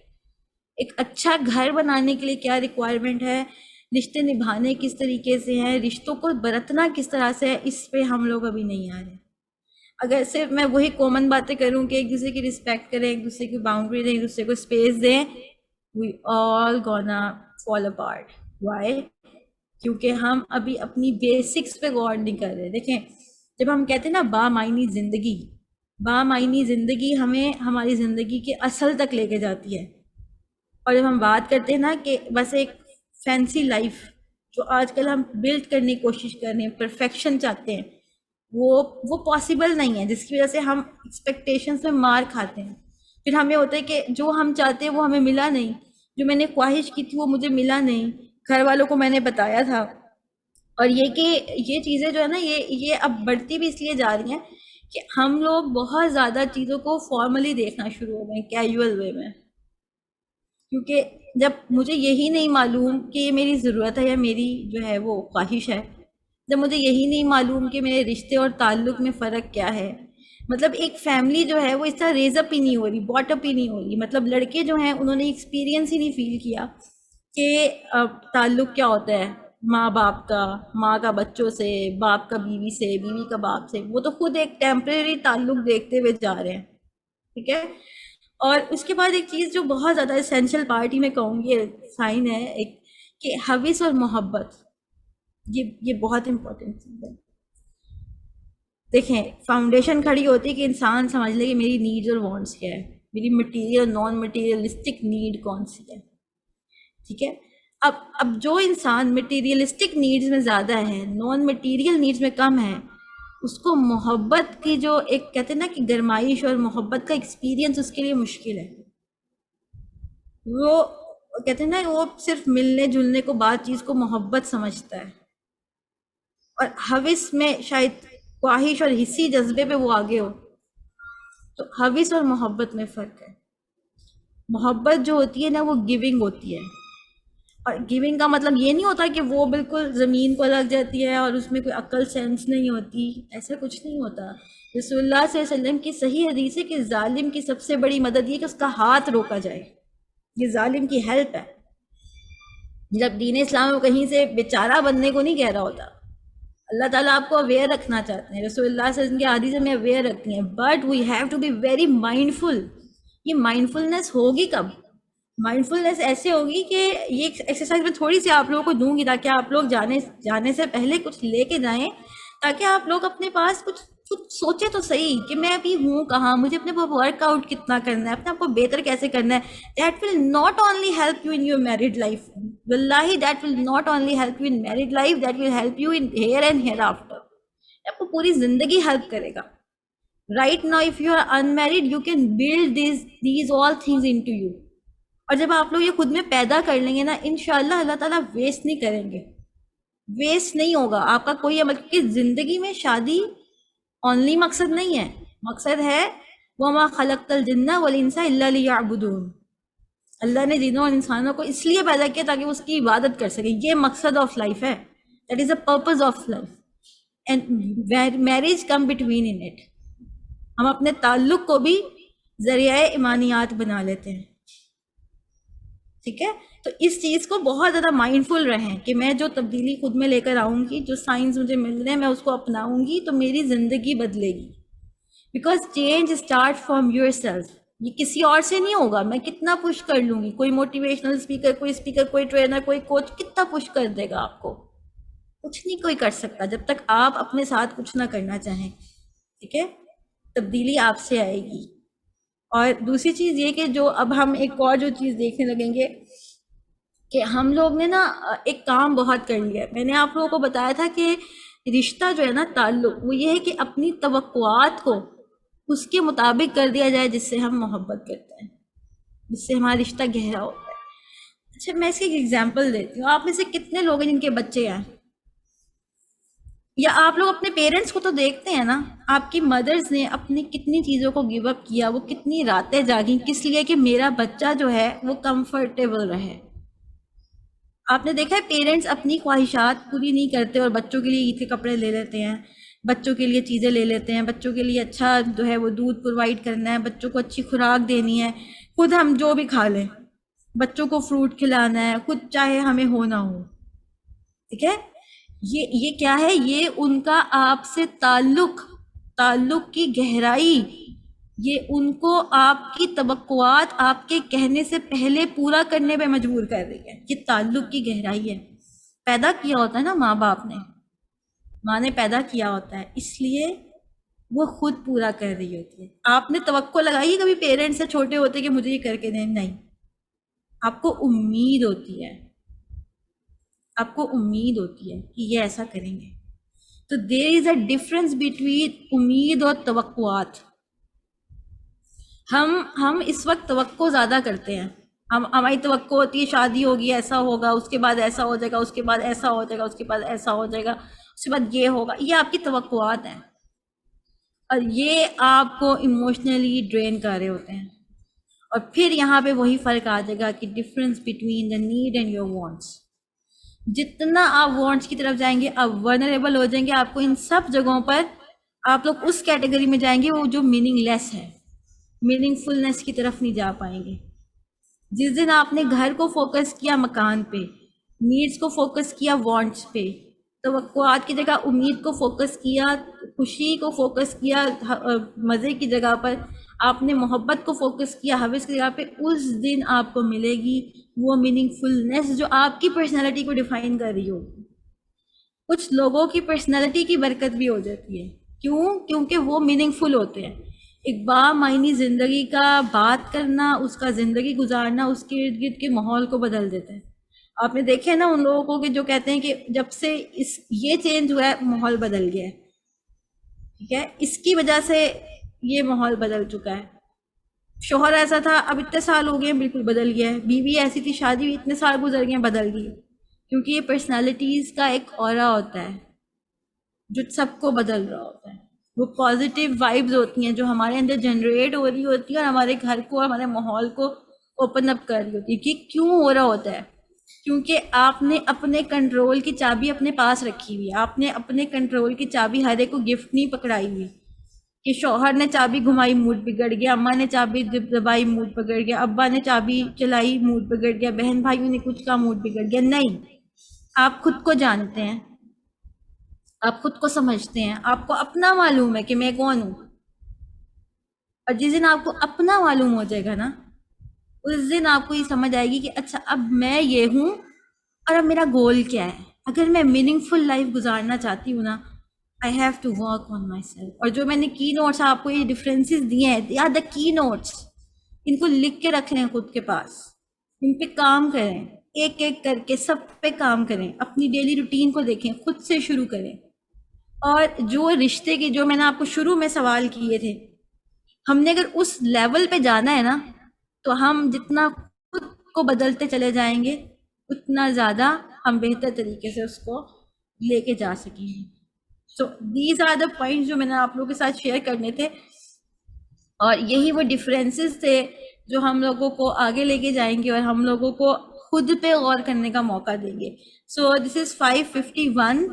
ایک اچھا گھر بنانے کے لیے کیا ریکوائرمنٹ ہے, رشتے نبھانے کس طریقے سے ہیں, رشتوں کو برتنا کس طرح سے ہے, اس پہ ہم لوگ ابھی نہیں آ رہے. اگر صرف میں وہی کامن باتیں کروں کہ ایک دوسرے کی رسپیکٹ کریں, ایک دوسرے کی باؤنڈری دیں, ایک دوسرے کو اسپیس دیں, وی آل گونا فال اپارٹ. وائی؟ کیونکہ ہم ابھی اپنی بیسکس پہ غور نہیں کر رہے. دیکھیں, جب ہم کہتے ہیں نا بامعنی زندگی, بامعنی زندگی ہمیں ہماری زندگی کے اصل تک لے کے جاتی ہے. اور جب ہم بات کرتے ہیں نا کہ بس ایک فینسی لائف جو آج کل ہم بلڈ کرنے کی کوشش کر رہے ہیں, پرفیکشن چاہتے ہیں, وہ پاسبل نہیں ہے, جس کی وجہ سے ہم ایکسپیکٹیشنس میں مار کھاتے ہیں. پھر ہمیں ہوتا ہے کہ جو ہم چاہتے ہیں وہ ہمیں ملا نہیں, جو میں نے خواہش کی تھی وہ مجھے ملا نہیں, گھر والوں کو میں نے بتایا تھا. اور یہ کہ یہ چیزیں جو ہے نا یہ اب بڑھتی بھی اس لیے جا رہی ہیں کہ ہم لوگ بہت زیادہ چیزوں کو فارملی دیکھنا شروع ہو گئے ہیں, کیجول وے میں. کیونکہ جب مجھے یہی نہیں معلوم کہ یہ میری ضرورت ہے یا میری جو ہے وہ خواہش ہے, جب مجھے یہی نہیں معلوم کہ میرے رشتے اور تعلق میں فرق کیا ہے, مطلب ایک فیملی جو ہے وہ اس طرح ریز اپ ہی نہیں ہو رہی, باٹ اپ ہی نہیں ہو رہی. مطلب لڑکے جو ہیں انہوں نے ایکسپیرینس ہی نہیں فیل کیا کہ تعلق کیا ہوتا ہے, ماں باپ کا, ماں کا بچوں سے, باپ کا بیوی سے, بیوی کا باپ سے. وہ تو خود ایک ٹیمپریری تعلق دیکھتے ہوئے جا رہے ہیں. ٹھیک ہے. اور اس کے بعد ایک چیز جو بہت زیادہ اسینشل پارٹی میں کہوں گی, سائن ہے ایک, کہ حوث اور محبت, یہ بہت امپورٹنٹ چیز ہے. دیکھیں, فاؤنڈیشن کھڑی ہوتی ہے کہ انسان سمجھ لے کہ میری نیڈز اور وانٹس کیا ہے, میری مٹیریل نان مٹیریلسٹک نیڈ کون سی ہے. ٹھیک ہے. اب جو انسان مٹیریلسٹک نیڈز میں زیادہ ہے, نان مٹیریل نیڈز میں کم ہے, اس کو محبت کی جو ایک کہتے ہیں نا کہ گرمائش اور محبت کا ایکسپیرینس اس کے لیے مشکل ہے. وہ کہتے ہیں نا وہ صرف ملنے جلنے کو بات چیز کو محبت سمجھتا ہے, اور حوث میں شاید خواہش اور حسی جذبے پہ وہ آگے ہو. تو حوث اور محبت میں فرق ہے. محبت جو ہوتی ہے نا وہ گیونگ ہوتی ہے, اور گیونگ کا مطلب یہ نہیں ہوتا کہ وہ بالکل زمین کو لگ جاتی ہے اور اس میں کوئی عقل سینس نہیں ہوتی, ایسا کچھ نہیں ہوتا. رسول اللہ صلی اللہ علیہ وسلم کی صحیح حدیث ہے کہ ظالم کی سب سے بڑی مدد یہ کہ اس کا ہاتھ روکا جائے, یہ ظالم کی ہیلپ ہے. جب دین اسلام کہیں سے بیچارہ بننے کو نہیں کہہ رہا ہوتا, اللہ تعالیٰ آپ کو اویئر رکھنا چاہتے ہیں. رسول اللہ صلی اللہ علیہ وسلم کی حدیث میں اویئر رکھتی ہیں, but we have to be very mindful. یہ مائنڈفلنس ہوگی کب؟ مائنڈفلنس ایسے ہوگی کہ یہ ایکسرسائز میں تھوڑی سی آپ لوگوں کو دوں گی تاکہ آپ لوگ جانے سے پہلے کچھ لے کے جائیں, تاکہ آپ لوگ اپنے پاس کچھ سوچے تو صحیح کہ میں ابھی ہوں کہاں, مجھے اپنے ورک آؤٹ کتنا کرنا ہے, اپنے آپ کو بہتر کیسے کرنا ہے. That will not only help you in your married life, واللہ that will not only help you in married life, that will help you in here and hereafter. آپ کو پوری زندگی ہیلپ کرے گا. Right now if you are unmarried you can build these all things into you. اور جب آپ لوگ یہ خود میں پیدا کر لیں گے نا, انشاءاللہ اللہ تعالیٰ ویسٹ نہیں کریں گے, ویسٹ نہیں ہوگا آپ کا کوئی عمل. کہ زندگی میں شادی اونلی مقصد نہیں ہے, مقصد ہے وَمَا خَلَقْتَ الْجِنَّ وَالْإِنسَ إِلَّا لِيَعْبُدُونَ. اللہ نے جنوں اور انسانوں کو اس لیے پیدا کیا تاکہ وہ اس کی عبادت کر سکیں. یہ مقصد آف لائف ہے, that is a purpose of life, and marriage come between in it. ہم اپنے تعلق کو بھی ذریعہ ایمانیات بنا لیتے ہیں. ٹھیک ہے. تو اس چیز کو بہت زیادہ مائنڈفل رہیں کہ میں جو تبدیلی خود میں لے کر آؤں گی, جو سائنس مجھے مل رہے ہیں میں اس کو اپناؤں گی تو میری زندگی بدلے گی. Because change start from your self. یہ کسی اور سے نہیں ہوگا. میں کتنا پش کر لوں گی, کوئی موٹیویشنل اسپیکر, کوئی ٹرینر, کوئی کوچ کتنا پش کر دے گا آپ کو؟ کچھ نہیں کوئی کر سکتا جب تک آپ اپنے ساتھ کچھ نہ کرنا چاہیں. ٹھیک ہے, تبدیلی آپ سے آئے گی. اور دوسری چیز یہ کہ جو اب ہم ایک اور جو چیز دیکھنے لگیں گے کہ ہم لوگ نے نا ایک کام بہت کر لیا ہے. میں نے آپ لوگوں کو بتایا تھا کہ رشتہ جو ہے نا, تعلق, وہ یہ ہے کہ اپنی توقعات کو اس کے مطابق کر دیا جائے جس سے ہم محبت کرتے ہیں, جس سے ہمارا رشتہ گہرا ہوتا ہے. اچھا, میں اس کی ایک ایگزامپل دیتی ہوں. آپ میں سے کتنے لوگ ہیں جن کے بچے ہیں, یا آپ لوگ اپنے پیرنٹس کو تو دیکھتے ہیں نا, آپ کی مدرز نے اپنی کتنی چیزوں کو گیو اپ کیا, وہ کتنی راتیں جاگیں کس لیے کہ میرا بچہ جو ہے وہ کمفرٹیبل رہے. آپ نے دیکھا ہے پیرنٹس اپنی خواہشات پوری نہیں کرتے اور بچوں کے لیے عید کے کپڑے لے لیتے ہیں, بچوں کے لیے چیزیں لے لیتے ہیں, بچوں کے لیے اچھا جو ہے وہ دودھ پرووائڈ کرنا ہے, بچوں کو اچھی خوراک دینی ہے, خود ہم جو بھی کھا لیں, بچوں کو فروٹ کھلانا ہے, خود چاہے ہمیں ہو نہ ہو. ٹھیک ہے, یہ کیا ہے, یہ ان کا آپ سے تعلق کی گہرائی, یہ ان کو آپ کی توقعات آپ کے کہنے سے پہلے پورا کرنے پہ مجبور کر رہی ہے. یہ تعلق کی گہرائی ہے. پیدا کیا ہوتا ہے نا ماں باپ نے, ماں نے پیدا کیا ہوتا ہے, اس لیے وہ خود پورا کر رہی ہوتی ہے. آپ نے توقع لگائی کبھی پیرنٹس سے چھوٹے ہوتے کہ مجھے یہ کر کے دیں؟ نہیں, آپ کو امید ہوتی ہے, آپ کو امید ہوتی ہے کہ یہ ایسا کریں گے. تو دیر از اے ڈفرنس بٹوین امید اور توقعات. ہم اس وقت توقع زیادہ کرتے ہیں. ہماری توقع ہوتی ہے شادی ہوگی, ایسا ہوگا, اس کے بعد ایسا ہو جائے گا, اس کے بعد ایسا ہو جائے گا, اس کے بعد ایسا ہو جائے گا, اس کے بعد یہ ہوگا. یہ آپ کی توقعات ہیں اور یہ آپ کو ایموشنلی ڈرین کر رہے ہوتے ہیں. اور پھر یہاں پہ وہی فرق آ جائے گا کہ difference between the need and your wants. جتنا آپ وانٹس کی طرف جائیں گے آپ ورنریبل ہو جائیں گے. آپ کو ان سب جگہوں پر آپ لوگ اس کیٹیگری میں جائیں گے وہ جو میننگ لیس ہے, میننگ فلنس کی طرف نہیں جا پائیں گے. جس دن آپ نے گھر کو فوکس کیا مکان پہ, نیڈس کو فوکس کیا وانٹس پہ, توقعات کی جگہ امید کو فوکس کیا, خوشی کو فوکس کیا مزے کی جگہ پر, آپ نے محبت کو فوکس کیا ہوس کی جگہ پہ, اس دن آپ کو ملے گی وہ میننگ فلنس جو آپ کی پرسنالٹی کو ڈیفائن کر رہی ہوگی. کچھ لوگوں کی پرسنالٹی کی برکت بھی ہو جاتی ہے. کیوں؟ کیونکہ وہ میننگ فل ہوتے ہیں. ایک بامعنی زندگی کا بات کرنا, اس کا زندگی گزارنا اس کے ارد گرد کے ماحول کو بدل دیتا ہے. آپ نے دیکھے نا ان لوگوں کو کہ جو کہتے ہیں کہ جب سے یہ چینج ہوا ہے ماحول بدل گیا ہے. ٹھیک ہے, اس کی وجہ سے یہ ماحول بدل چکا ہے. شوہر ایسا تھا, اب اتنے سال ہو گئے ہیں, بالکل بدل گیا ہے. بیوی ایسی تھی, شادی ہوئی, اتنے سال گزر گئے ہیں, بدل گئی. کیونکہ یہ پرسنالٹیز کا ایک اورا ہوتا ہے جو سب کو بدل رہا ہوتا ہے. وہ پازیٹیو وائبز ہوتی ہیں جو ہمارے اندر جنریٹ ہو رہی ہوتی ہیں اور ہمارے گھر کو, ہمارے ماحول کو اوپن اپ کر رہی ہوتی ہے. کہ کیوں ہو رہا ہوتا ہے؟ کیونکہ آپ نے اپنے کنٹرول کی چابی اپنے پاس رکھی ہوئی ہے. آپ نے اپنے کنٹرول کی چابی ہر ایک کو گفٹ نہیں پکڑائی ہوئی کہ شوہر نے چابی گھمائی موڈ بگڑ گیا, اماں نے چابی دبائی موڈ بگڑ گیا, ابا نے چابی چلائی موڈ بگڑ گیا, بہن بھائیوں نے کچھ کا موڈ بگڑ گیا. نہیں, آپ خود کو جانتے ہیں, آپ خود کو سمجھتے ہیں, آپ کو اپنا معلوم ہے کہ میں کون ہوں. اور جس دن آپ کو اپنا معلوم ہو جائے گا نا, اس دن آپ کو یہ سمجھ آئے گی کہ اچھا اب میں یہ ہوں اور اب میرا گول کیا ہے. اگر میں میننگ فل لائف گزارنا چاہتی ہوں نا, I have to work on myself. اور جو میں نے کی نوٹس آپ کو یہ ڈفرینسز دیے ہیں, یا دا کی نوٹس, ان کو لکھ کے رکھ لیں خود کے پاس, ان پہ کام کریں, ایک ایک کر کے سب پہ کام کریں. اپنی ڈیلی روٹین کو دیکھیں, خود سے شروع کریں. اور جو رشتے کی, جو میں نے آپ کو شروع میں سوال کیے تھے, ہم نے اگر اس لیول پہ جانا ہے نا, تو ہم جتنا خود کو بدلتے چلے جائیں گے اتنا زیادہ ہم بہتر طریقے سے اس کو لے کے جا سکیں گے. So these are the points جو میں نے آپ لوگوں کے ساتھ شیئر کرنے تھے, اور یہی وہ ڈفرینسز تھے جو ہم لوگوں کو آگے لے کے جائیں گے اور ہم لوگوں کو خود پہ غور کرنے کا موقع دیں گے. سو دس از 551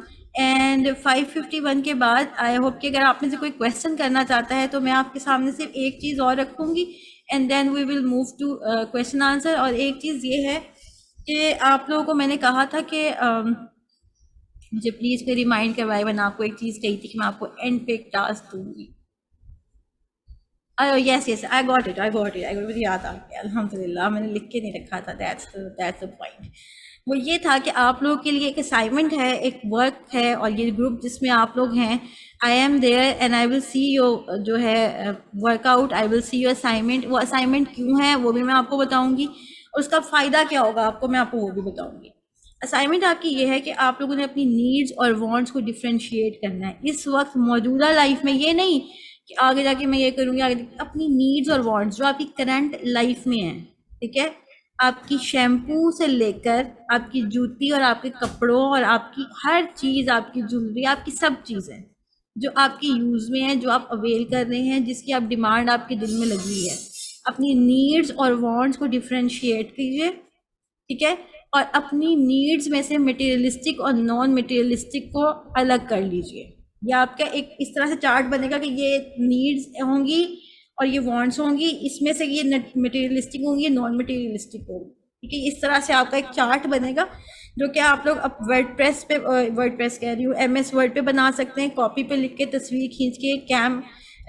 اینڈ 551 کے بعد آئی ہوپ کہ اگر آپ میں سے کوئی کویشچن کرنا چاہتا ہے تو میں آپ کے سامنے صرف ایک چیز اور رکھوں گی and then we will move to question answer. اور ایک چیز یہ ہے کہ آپ لوگوں کو میں نے کہا تھا کہ مجھے پلیز کوئی ریمائنڈ کروائے. میں نے آپ کو ایک چیز کہی تھی کہ میں آپ کو اینڈ پہ ایک ٹاسک دوں گی. Yes, yes, I got it. مجھے یاد آ گیا الحمدللہ. میں نے لکھ کے نہیں رکھا تھا. That's the point. وہ یہ تھا کہ آپ لوگوں کے لیے ایک اسائنمنٹ ہے, ایک ورک ہے, اور یہ گروپ جس میں آپ لوگ ہیں, I am there and I will see your جو ہے work out, I will see your assignment. وہ اسائنمنٹ کیوں ہے وہ بھی میں آپ کو بتاؤں گی, اور اس کا فائدہ کیا ہوگا آپ کو میں آپ کو وہ بھی بتاؤں گی. اسائنمنٹ آپ کی یہ ہے کہ آپ لوگوں نے اپنی نیڈز اور وانٹس کو ڈفرینشیٹ کرنا ہے اس وقت موجودہ لائف میں. یہ نہیں کہ آگے جا کے میں یہ کروں گی, آگے اپنی نیڈز اور وانٹس جو آپ کی کرنٹ لائف میں ہیں, ٹھیک ہے, آپ کی شیمپو سے لے کر آپ کی جوتی اور آپ کے کپڑوں اور آپ کی ہر چیز, آپ کی جولری, آپ کی سب چیزیں جو آپ کی یوز میں ہیں, جو آپ اویل کر رہے ہیں, جس کی آپ ڈیمانڈ آپ کے دل میں لگی ہے, اپنی نیڈز اور وانٹس کو ڈفرینشیٹ کیجیے, ٹھیک ہے, اور اپنی نیڈز میں سے مٹیریلسٹک اور نان مٹیریلسٹک کو الگ کر لیجیے. یہ آپ کا ایک اس طرح سے چارٹ بنے گا کہ یہ نیڈز ہوں گی اور یہ وانٹس ہوں گی, اس میں سے یہ مٹیریلسٹک ہوں گی, یہ نان مٹیریلسٹک ہوں گی, ٹھیک ہے. اس طرح سے آپ کا ایک چارٹ بنے گا جو کہ آپ لوگ اب ورڈ پریس پہ, ورڈ پریس کہہ رہی ہوں, MS ورڈ پہ بنا سکتے ہیں, کاپی پہ لکھ کے تصویر کھینچ کے,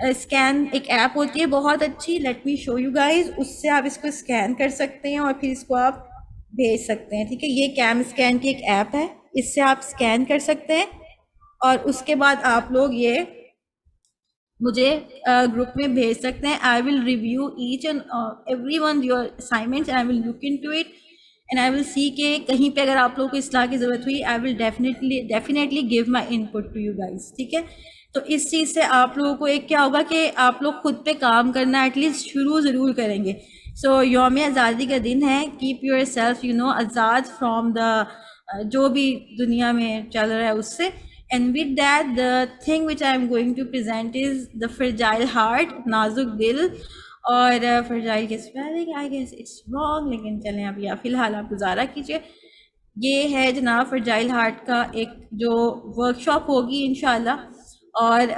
اسکین ایک ایپ ہوتی ہے بہت اچھی, let me show you guys, اس سے آپ اس کو اسکین کر سکتے ہیں اور پھر اس کو آپ بھیج سکتے ہیں, ٹھیک ہے. یہ کیم اسکین کی ایک ایپ ہے, اس سے آپ اسکین کر سکتے ہیں, اور اس کے بعد آپ لوگ یہ مجھے گروپ میں بھیج سکتے ہیں. I will review each and every one your assignments, I will look into it and I will see کہ کہیں پہ اگر آپ لوگوں کو اصلاح کی ضرورت ہوئی, I will definitely give my input to you guys, ٹھیک ہے. تو اس چیز سے آپ لوگوں کو ایک کیا ہوگا کہ آپ لوگ خود پہ کام کرنا ایٹ لیسٹ شروع ضرور کریں گے. سو یوم آزادی کا دن ہے, keep your self Azad from the جو بھی دنیا میں چل رہا ہے اس سے. And with that, the thing which I am going to present is the fragile heart, نازک دل, اور fragile کی spelling I guess it's wrong, لیکن چلیں ابھی فی الحال آپ گزارا کیجیے. یہ ہے جناب fragile heart کا ایک جو ورک شاپ ہوگی انشاءاللہ, اور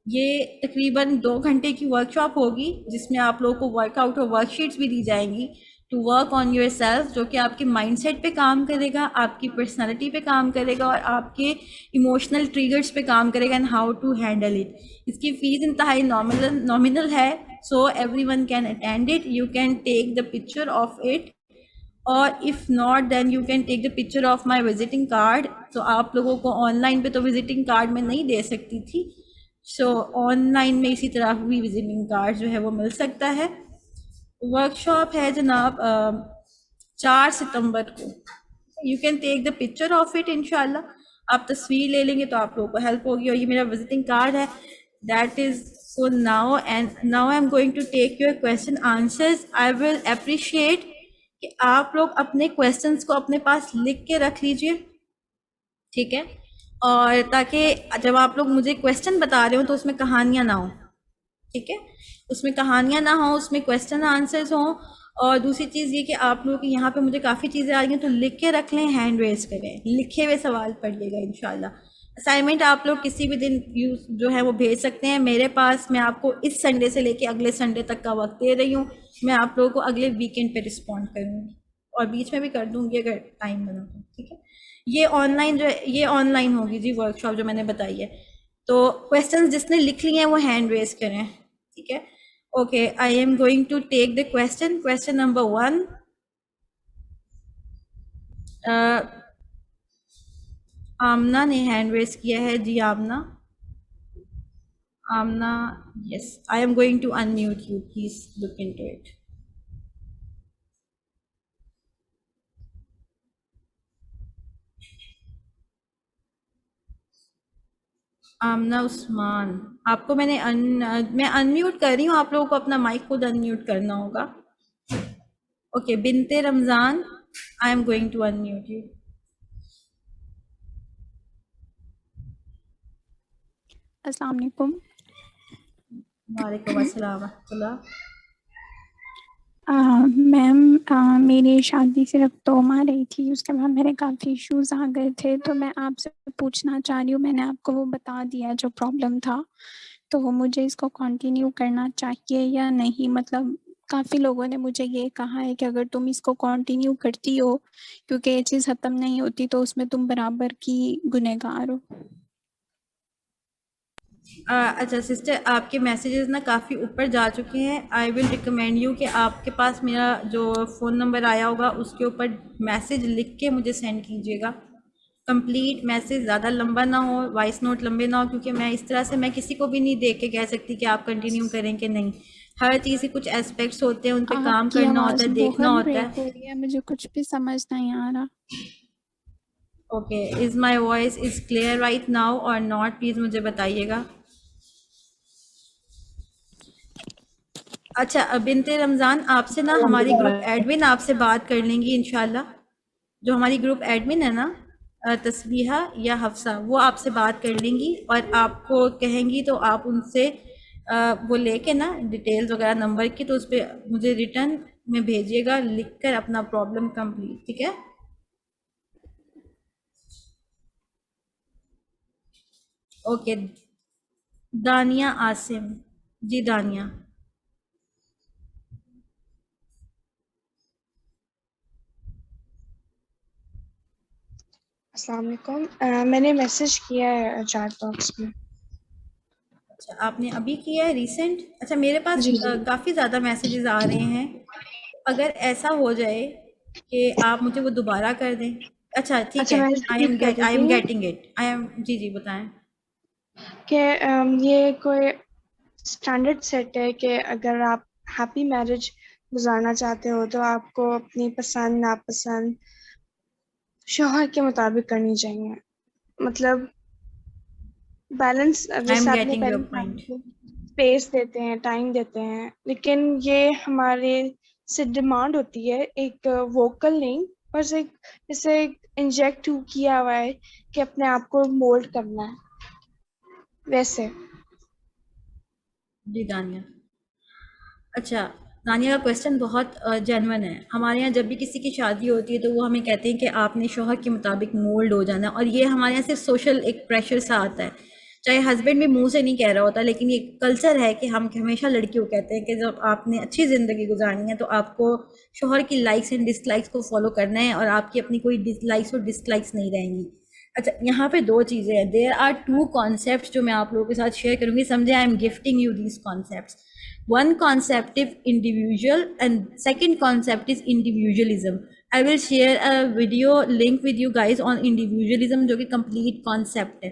یہ تقریباً 2 گھنٹے کی ورک شاپ ہوگی جس میں آپ لوگوں کو ورک آؤٹ اور ورک شیٹس بھی دی جائیں گی to work on yourself, جو کہ آپ کے مائنڈ سیٹ پہ کام کرے گا, آپ کی پرسنالٹی پہ کام کرے گا, اور آپ کے ایموشنل ٹریگرس پہ کام کرے گا, and how to handle it. اس کی فیس انتہائی نامنل ہے, so everyone can attend it. You can take the picture of it, اور if not then you can take the picture of my visiting card. تو آپ لوگوں کو on line پہ تو وزٹنگ کارڈ میں نہیں دے سکتی تھی, سو آن لائن میں اسی طرح بھی وزٹنگ کارڈ جو ہے وہ مل سکتا ہے. ورک شاپ ہے جناب 4 ستمبر کو. You can take the picture of it انشاءاللہ. آپ تصویر لے لیں گے تو آپ لوگوں کو ہیلپ ہوگی, اور یہ میرا وزٹنگ کارڈ ہے. That is for now, and now I am going to take your question answers. I will appreciate کہ آپ لوگ اپنے کویشچنس کو اپنے پاس لکھ کے رکھ لیجئے, ٹھیک ہے, اور تاکہ جب آپ لوگ مجھے کویشچن بتا رہے ہوں تو اس میں کہانیاں نہ ہوں, ٹھیک ہے, اس میں کہانیاں نہ ہوں, اس میں کویشچن آنسرز ہوں. اور دوسری چیز یہ کہ آپ لوگ یہاں پہ مجھے کافی چیزیں آ رہی ہیں تو لکھ کے رکھ لیں, ہینڈ ریز کریں, لکھے ہوئے سوال پڑھیے گا انشاءاللہ. اسائنمنٹ آپ لوگ کسی بھی دن جو ہے وہ بھیج سکتے ہیں میرے پاس. میں آپ کو اس سنڈے سے لے کے اگلے سنڈے تک کا وقت دے رہی ہوں. میں آپ لوگوں کو اگلے ویکینڈ پہ رسپونڈ کروں گی, اور بیچ میں بھی کر دوں گی اگر ٹائم بنا تو, ٹھیک ہے. یہ آن لائن جو ہے یہ آن لائن ہوگی جی ورک شاپ جو میں نے بتائی ہے. تو کویشچنز جس نے لکھ لی ہیں وہ ہینڈ ریز کریں, ٹھیک ہے. Okay, I am going to take the question. Question number 1. Amna نے ہینڈ ریز کیا ہے جی. Amna, yes. I am going to unmute you. Please look into it. Amna عثمان, آپ کو میں انمیوٹ کر رہی ہوں, آپ لوگوں کو اپنا مائک خود انمیوٹ کرنا ہوگا. اوکے, بنتے رمضان, I am going to unmute you. السلام علیکم. وعلیکم السلام ورحمۃ اللہ. میم میری شادی صرف 2 ماہ رہی تھی, اس کے بعد میرے کافی ایشوز آ گئے تھے, تو میں آپ سے پوچھنا چاہ رہی ہوں. میں نے آپ کو وہ بتا دیا جو پرابلم تھا, تو مجھے اس کو کنٹینیو کرنا چاہیے یا نہیں. مطلب کافی لوگوں نے مجھے یہ کہا ہے کہ اگر تم اس کو کنٹینیو کرتی ہو, کیونکہ یہ چیز ختم نہیں ہوتی, تو اس میں تم برابر کی گنہگار ہو. اچھا سسٹر، آپ کے میسیجز نا کافی اوپر جا چکے ہیں. آئی ول ریکمینڈ یو کہ آپ کے پاس میرا جو فون نمبر آیا ہوگا اس کے اوپر میسیج لکھ کے مجھے سینڈ کیجیے گا. کمپلیٹ میسیج، زیادہ لمبا نہ ہو، وائس نوٹ لمبے نہ ہو، کیونکہ میں اس طرح سے میں کسی کو بھی نہیں دیکھ کے کہہ سکتی کہ آپ کنٹینیو کریں کہ نہیں. ہر چیز کے کچھ اسپیکٹس ہوتے ہیں، ان پہ کام آپ کی کرنا ہوتا آواز ہے، دیکھنا بہت ہوتا ہے. بریک ہو رہی ہے، مجھے کچھ بھی سمجھ نہیں آ رہا. Okay, is my voice is clear right now اور ناٹ؟ پلیز مجھے بتائیے گا. اچھا بنت رمضان، آپ سے نا ہماری گروپ ایڈمن آپ سے بات کر لیں گی انشاءاللہ. جو ہماری گروپ ایڈمن ہے نا، تسبیحہ یا حفصہ، وہ آپ سے بات کر لیں گی اور آپ کو کہیں گی تو آپ ان سے وہ لے کے نا ڈیٹیلز وغیرہ نمبر کی، تو اس پہ مجھے ریٹرن میں بھیجیے گا لکھ کر اپنا پرابلم کمپلیٹ. ٹھیک ہے؟ اوکے. دانیہ عاصم. جی دانیہ. السلام علیکم. میں نے میسج کیا ہے چیٹ باکس میں. اچھا، آپ نے ابھی کیا ہے ریسنٹ؟ اچھا، میرے پاس جی جی. کافی زیادہ میسیجز آ رہے ہیں. اگر ایسا ہو جائے کہ آپ مجھے وہ دوبارہ کر دیں. اچھا ٹھیک اچھا ہے. میں آئی ریپیٹ ایم کر دیتی ہوں گیٹنگ اٹ. جی جی بتائیں. کہ یہ کوئی اسٹینڈرڈ سیٹ ہے کہ اگر آپ ہیپی میرج گزارنا چاہتے ہو تو آپ کو اپنی پسند ناپسند شوہر کے مطابق کرنی چاہیے. مطلب بیلنس، آئی ایم جیسے آپ نے گیٹنگ یور پہلے پوائنٹ. اسپیس دیتے ہیں، ٹائم دیتے ہیں، لیکن یہ ہمارے سے ڈیمانڈ ہوتی ہے ایک ووکل نہیں، بس ایک جیسے انجیکٹ کیا ہوا ہے کہ اپنے آپ کو مولڈ کرنا ہے ویسے. جی دانیہ. اچھا دانیہ کا کویشچن بہت جینون ہے. ہمارے یہاں جب بھی کسی کی شادی ہوتی ہے تو وہ ہمیں کہتے ہیں کہ آپ نے شوہر کے مطابق مولڈ ہو جانا ہے، اور یہ ہمارے یہاں صرف سوشل ایک پریشر سا آتا ہے. چاہے ہسبینڈ بھی منہ سے نہیں کہہ رہا ہوتا، لیکن یہ کلچر ہے کہ ہم ہمیشہ لڑکیوں کو کہتے ہیں کہ جب آپ نے اچھی زندگی گزارنی ہے تو آپ کو شوہر کی لائکس اینڈ ڈس لائکس کو فالو کرنا ہے، اور آپ کی اپنی کوئی ڈس لائکس اور ڈس لائکس نہیں رہیں گی. اچھا یہاں پہ دو چیزیں ہیں. دیر آر ٹو کانسیپٹس جو میں آپ لوگوں کے ساتھ شیئر کروں گی. سمجھے؟ I am gifting you these concepts. One concept is individual and second concept is individualism. I will share a video link with you guys on individualism جو کہ complete concept ہے.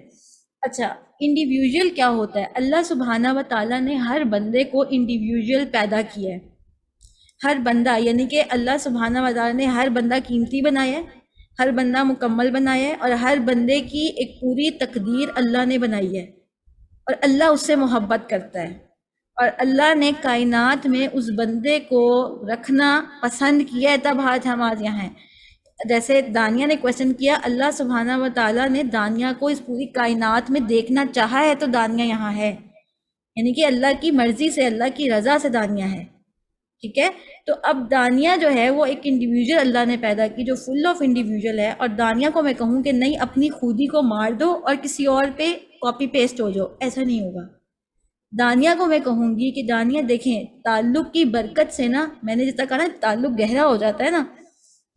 اچھا انڈیویژل کیا ہوتا ہے؟ اللہ سبحانہ و تعالیٰ نے ہر بندے کو انڈیویژل پیدا کیا ہے. ہر بندہ، یعنی کہ اللہ سبحانہ و تعالیٰ نے ہر بندہ قیمتی بنایا ہے، ہر بندہ مکمل بنایا ہے، اور ہر بندے کی ایک پوری تقدیر اللہ نے بنائی ہے، اور اللہ اس سے محبت کرتا ہے. اور اللہ نے کائنات میں اس بندے کو رکھنا پسند کیا ہے، تب ہم آج یہاں ہیں. جیسے دانیہ نے کویشچن کیا، اللہ سبحانہ و تعالیٰ نے دانیہ کو اس پوری کائنات میں دیکھنا چاہا ہے تو دانیہ یہاں ہے. یعنی کہ اللہ کی مرضی سے، اللہ کی رضا سے دانیہ ہے. ٹھیک ہے؟ تو اب دانیہ جو ہے وہ ایک انڈیویژل اللہ نے پیدا کی جو فل آف انڈیویژل ہے، اور دانیہ کو میں کہوں کہ نہیں، اپنی خودی کو مار دو اور کسی اور پہ کاپی پیسٹ ہو جاؤ، ایسا نہیں ہوگا. دانیہ کو میں کہوں گی کہ دانیہ دیکھیں، تعلق کی برکت سے نا، میں نے جیسا کہا نا تعلق گہرا ہو جاتا ہے نا،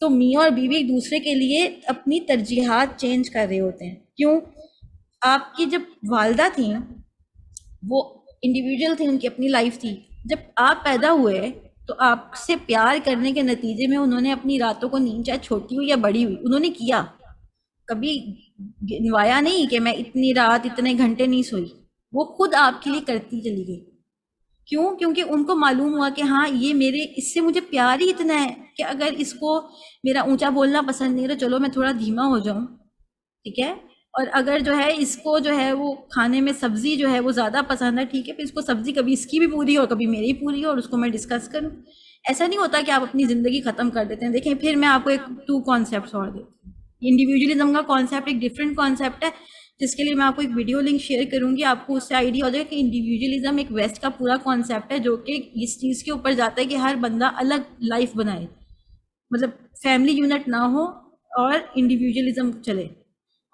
تو میاں اور بیوی ایک دوسرے کے لیے اپنی ترجیحات چینج کر رہے ہوتے ہیں. کیوں؟ آپ کی جب والدہ تھیں وہ انڈیویجول تھیں، ان کی اپنی لائف تھی. جب آپ پیدا ہوئے تو آپ سے پیار کرنے کے نتیجے میں انہوں نے اپنی راتوں کو نیند چاہے چھوٹی ہوئی یا بڑی ہوئی انہوں نے کیا، کبھی گنوایا نہیں کہ میں اتنی رات اتنے گھنٹے نہیں سوئی. وہ خود آپ کے لیے کرتی چلی گئی. کیوں؟ کیونکہ ان کو معلوم ہوا کہ ہاں یہ میرے، اس سے مجھے پیار ہی اتنا ہے کہ اگر اس کو میرا اونچا بولنا پسند نہیں ہے تو چلو میں تھوڑا دھیما ہو جاؤں. ٹھیک ہے؟ اور اگر جو ہے اس کو جو ہے وہ کھانے میں سبزی جو ہے وہ زیادہ پسند ہے، ٹھیک ہے، پھر اس کو سبزی کبھی اس کی بھی پوری ہو کبھی میری پوری ہو اور اس کو میں ڈسکس کروں. ایسا نہیں ہوتا کہ آپ اپنی زندگی ختم کر دیتے ہیں. دیکھیں پھر میں آپ کو ایک 2 کانسیپٹس اور دیتی ہوں. انڈیویجولزم کا کانسیپٹ ایک ڈفرینٹ کانسیپٹ ہے جس کے لیے میں آپ کو ایک ویڈیو لنک شیئر کروں گی. آپ کو اس سے آئیڈیا ہو جائے کہ انڈیویجولزم ایک ویسٹ کا پورا کانسیپٹ ہے جو کہ اس چیز کے اوپر جاتا ہے کہ ہر بندہ الگ لائف بنائے، مطلب فیملی یونٹ نہ ہو اور انڈیویجولزم چلے.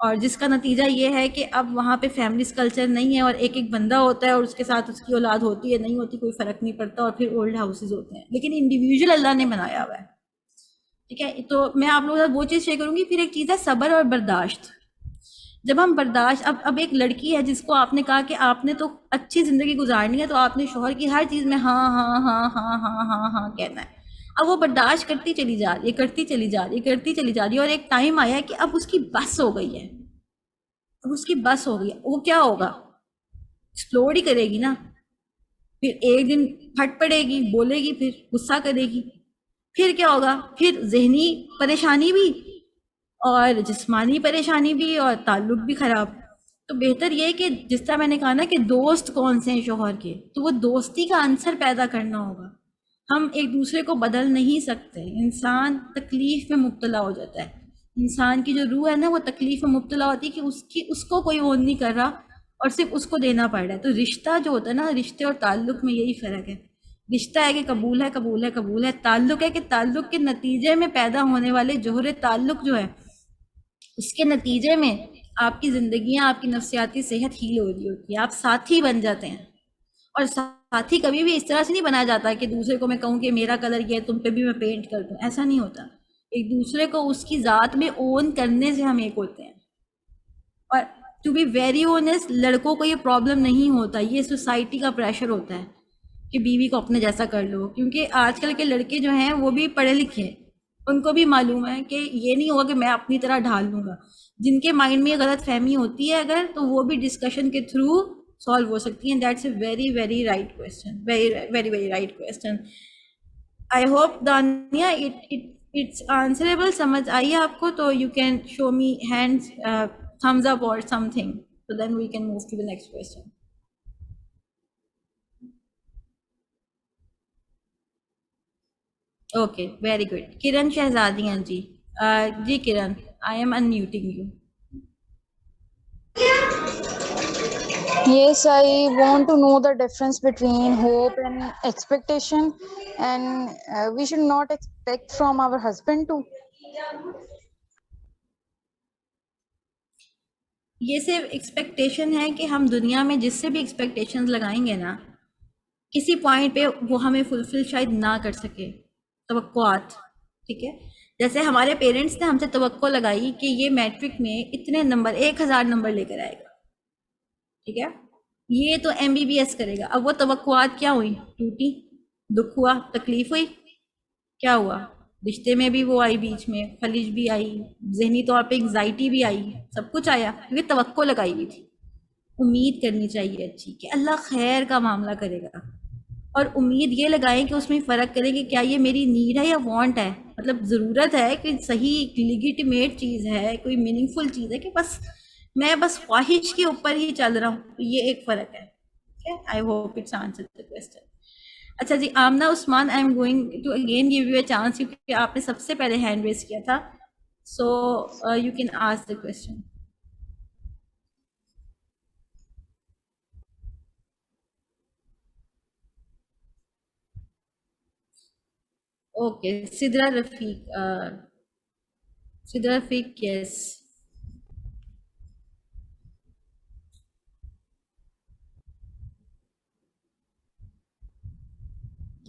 اور جس کا نتیجہ یہ ہے کہ اب وہاں پہ فیملیز کلچر نہیں ہے، اور ایک ایک بندہ ہوتا ہے اور اس کے ساتھ اس کی اولاد ہوتی ہے نہیں ہوتی کوئی فرق نہیں پڑتا، اور پھر اولڈ ہاؤسز ہوتے ہیں. لیکن انڈیویجول اللہ نے بنایا ہوا ہے. ٹھیک ہے؟ تو میں آپ لوگوں کے ساتھ وہ چیز شیئر کروں گی. پھر ایک چیز ہے صبر اور برداشت. جب ہم برداشت اب ایک لڑکی ہے جس کو آپ نے کہا کہ آپ نے تو اچھی زندگی گزارنی ہے تو آپ نے شوہر کی ہر چیز میں ہاں ہاں ہاں ہاں ہاں ہاں ہاں کہنا ہے. اب وہ برداشت کرتی چلی جا رہی ہے کرتی چلی جا رہی ہے کرتی چلی جا رہی ہے اور ایک ٹائم آیا ہے کہ اب اس کی بس ہو گئی ہے. اب اس کی بس ہو گئی ہے. وہ کیا ہوگا؟ ایکسپلور ہی کرے گی نا. پھر ایک دن پھٹ پڑے گی, بولے گی, پھر غصہ کرے گی. پھر کیا ہوگا؟ پھر ذہنی پریشانی بھی اور جسمانی پریشانی بھی اور تعلق بھی خراب. تو بہتر یہ کہ جس طرح میں نے کہا نا کہ دوست کون سے ہیں شوہر کے, تو وہ دوستی کا عنصر پیدا کرنا ہوگا. ہم ایک دوسرے کو بدل نہیں سکتے. انسان تکلیف میں مبتلا ہو جاتا ہے. انسان کی جو روح ہے نا وہ تکلیف میں مبتلا ہوتی ہے کہ اس کو کوئی اون نہیں کر رہا اور صرف اس کو دینا پڑ رہا ہے. تو رشتہ جو ہوتا ہے نا, رشتے اور تعلق میں یہی فرق ہے. رشتہ ہے کہ قبول ہے قبول ہے قبول ہے. تعلق ہے کہ تعلق کے نتیجے میں پیدا ہونے والے جوہر تعلق جو ہے اس کے نتیجے میں آپ کی زندگیاں, آپ کی نفسیاتی صحت ہیل ہو رہی ہوتی ہے. آپ ساتھی بن جاتے ہیں. اور ساتھی کبھی بھی اس طرح سے نہیں بنایا جاتا کہ دوسرے کو میں کہوں کہ میرا کلر یہ ہے تم پہ بھی میں پینٹ کر دوں. ایسا نہیں ہوتا. ایک دوسرے کو اس کی ذات میں اون کرنے سے ہم ایک ہوتے ہیں. اور ٹو بی ویری اونیسٹ, لڑکوں کو یہ پرابلم نہیں ہوتا. یہ سوسائٹی کا پریشر ہوتا ہے کہ بیوی کو اپنے جیسا کر لو. کیونکہ آج کل کے لڑکے جو ہیں وہ بھی پڑھے لکھے ہیں, ان کو بھی معلوم ہے کہ یہ نہیں ہوگا کہ میں اپنی طرح ڈھال لوں گا. جن کے مائنڈ میں یہ غلط فہمی ہوتی ہے اگر, تو وہ بھی ڈسکشن کے تھرو سالو ہو سکتی ہیں. That's a very very right question, very very right question. I hope Dania it's answerable. سمجھ آئیے آپ کو؟ تو you can show me hands, thumbs up or something, so then we can move to the next question. Okay, very good. Kiran Shahzadian ji. Ji Kiran, I am unmuting you. Yes, I want to know the difference between hope and expectation, and we should not expect from our husband too. یہ صرف expectation ہے کہ ہم دنیا میں جس سے بھی ایکسپیکٹیشنز لگائیں گے نا, کسی پوائنٹ پہ وہ ہمیں فلفل شاید نہ کر سکے. توقعات, ٹھیک ہے. جیسے ہمارے پیرنٹس نے ہم سے توقع لگائی کہ یہ میٹرک میں اتنے نمبر 1000 نمبر لے کر آئے گا, ٹھیک ہے, یہ تو MBBS کرے گا. اب وہ توقعات کیا ہوئی؟ ٹوٹی, دکھ ہوا, تکلیف ہوئی. کیا ہوا؟ رشتے میں بھی وہ آئی, بیچ میں خلیج بھی آئی, ذہنی طور پہ انگزائٹی بھی آئی, سب کچھ آیا کیونکہ توقع لگائی ہوئی تھی. امید کرنی چاہیے اچھی کہ اللہ خیر کا معاملہ کرے گا, اور امید یہ لگائیں کہ اس میں فرق کریں کہ کیا یہ میری نیڈ ہے یا وانٹ ہے. مطلب ضرورت ہے کہ صحیح لیجیٹیمیٹ چیز ہے, کوئی میننگ فل چیز ہے, کہ میں بس خواہش کے اوپر ہی چل رہا ہوں. یہ ایک فرق ہے. I hope it's answer the question. اچھا جی, Amna Usman, I am going to again give you a chance کیونکہ آپ نے سب سے پہلے ہینڈ ریز کیا تھا. So you can ask the question. Okay, Sidra Rafiq, yes.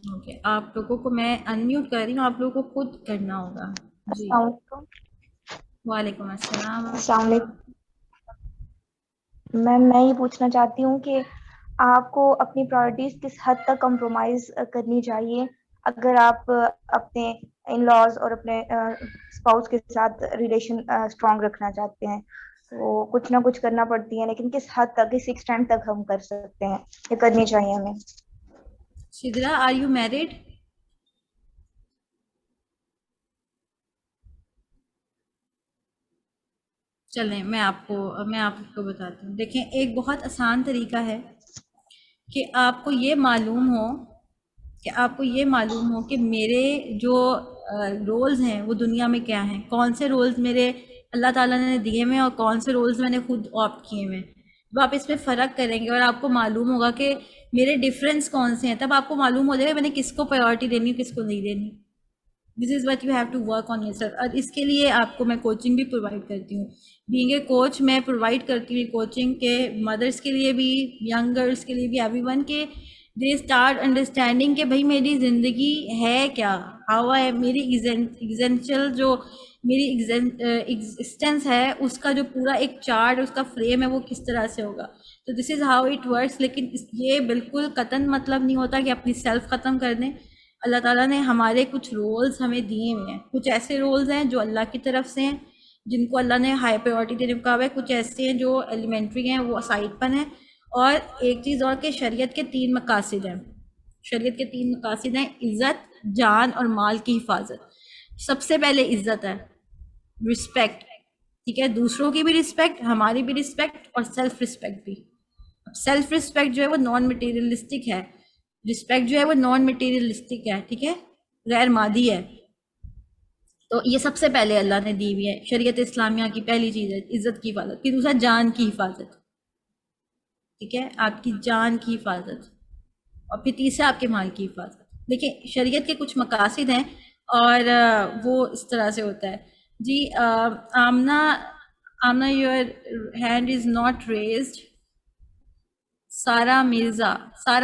Okay, آپ لوگوں کو میں انمیوٹ کر رہی ہوں, آپ لوگوں کو خود کرنا ہوگا. جی, السلام علیکم. وعلیکم السلام. السلام علیکم میم. میں یہ پوچھنا چاہتی ہوں کہ آپ کو اپنی پرائرٹیز کس حد تک کمپرومائز کرنی چاہیے اگر آپ اپنے ان لاز اور اپنے اسپاؤس کے ساتھ ریلیشن اسٹرانگ رکھنا چاہتے ہیں. تو کچھ نہ کچھ کرنا پڑتی ہے, لیکن کس حد تک, کس ایکسٹینٹ تک ہم کر سکتے ہیں, یہ کرنی چاہیے ہمیں. Sidra, are you married? چلیں میں آپ کو بتاتی ہوں. دیکھیں, ایک بہت آسان طریقہ ہے کہ آپ کو یہ معلوم ہو کہ میرے جو رولز ہیں وہ دنیا میں کیا ہیں, کون سے رولز میرے اللہ تعالیٰ نے دیے ہوئے اور کون سے رولز میں نے خود آپٹ کیے ہوئے. جب آپ اس میں فرق کریں گے اور آپ کو معلوم ہوگا کہ میرے ڈفرینس کون سے ہیں, تب آپ کو معلوم ہو جائے گا میں نے کس کو پرائیورٹی دینی, کس کو نہیں دینی. This is what you have to work on yourself. اور اس کے لیے آپ کو میں کوچنگ بھی پرووائڈ کرتی ہوں. بینگ اے کوچ میں پرووائڈ کرتی ہوں کوچنگ کے مدرس کے لیے بھی, ینگ گرلس کے لیے بھی, ایوری ون کے دے اسٹارٹ انڈرسٹینڈنگ کہ بھائی میری زندگی ہے کیا, ہاؤ آئی, میری ایگزینشل جو میری ایگزسٹنس ہے اس کا جو پورا ایک چارٹ اس کا فریم ہے وہ کس طرح سے ہوگا. تو دس از ہاؤ اٹ ورکس. لیکن یہ بالکل قطعاً مطلب نہیں ہوتا کہ اپنی سیلف ختم کر دیں. اللہ تعالیٰ نے ہمارے کچھ رولز ہمیں دیے ہوئے ہیں, کچھ ایسے رولز ہیں جو اللہ کی طرف سے ہیں جن کو اللہ نے ہائی پریورٹی دینے کو کہا ہوا ہے, کچھ ایسے ہیں جو ایلیمنٹری ہیں وہ سائڈ پر ہیں. اور ایک چیز اور کہ شریعت کے 3 مقاصد ہیں. شریعت کے 3 مقاصد ہیں, عزت, جان اور مال کی حفاظت. سب سے پہلے عزت ہے, رسپیکٹ, ٹھیک ہے, دوسروں کی بھی رسپیکٹ, ہماری بھی رسپیکٹ اور سیلف رسپیکٹ بھی. سیلف رسپیکٹ جو ہے وہ نان مٹیریلسٹک ہے, رسپیکٹ جو ہے وہ نان مٹیریلسٹک ہے, ٹھیک ہے, غیر مادی ہے. تو یہ سب سے پہلے اللہ نے دی ہوئی ہے. شریعت اسلامیہ کی پہلی چیز ہے عزت کی حفاظت. پھر دوسرا جان کی حفاظت, ٹھیک ہے, آپ کی جان کی حفاظت. اور پھر تیسرا آپ کے مال کی حفاظت. دیکھیں شریعت کے کچھ مقاصد ہیں اور وہ اس طرح سے ہوتا ہے. جی Amna your hand is not raised. Sara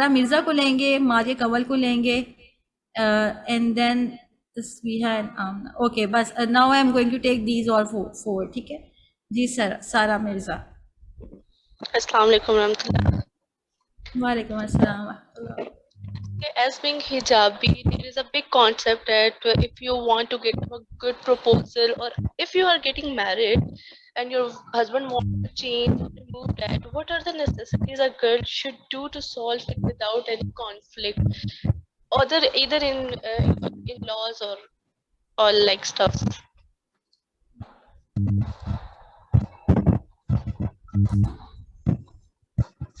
Mirza کو لیں گے, ماریہ کول کو لیں گے, اینڈ دین تسبیحہ اینڈ آمنہ. اوکے بس now I am going to take these all 4, ٹھیک ہے جی. سارا مرزا. السلام علیکم ورحمۃ اللہ. وعلیکم السلام ورحمۃ اللہ. As being hijabi, there is a big concept that if you want to get a good proposal or if you are getting married and your husband wants to change or remove that, what are the necessities a girl should do to solve it without any conflict, either in laws or all like stuff?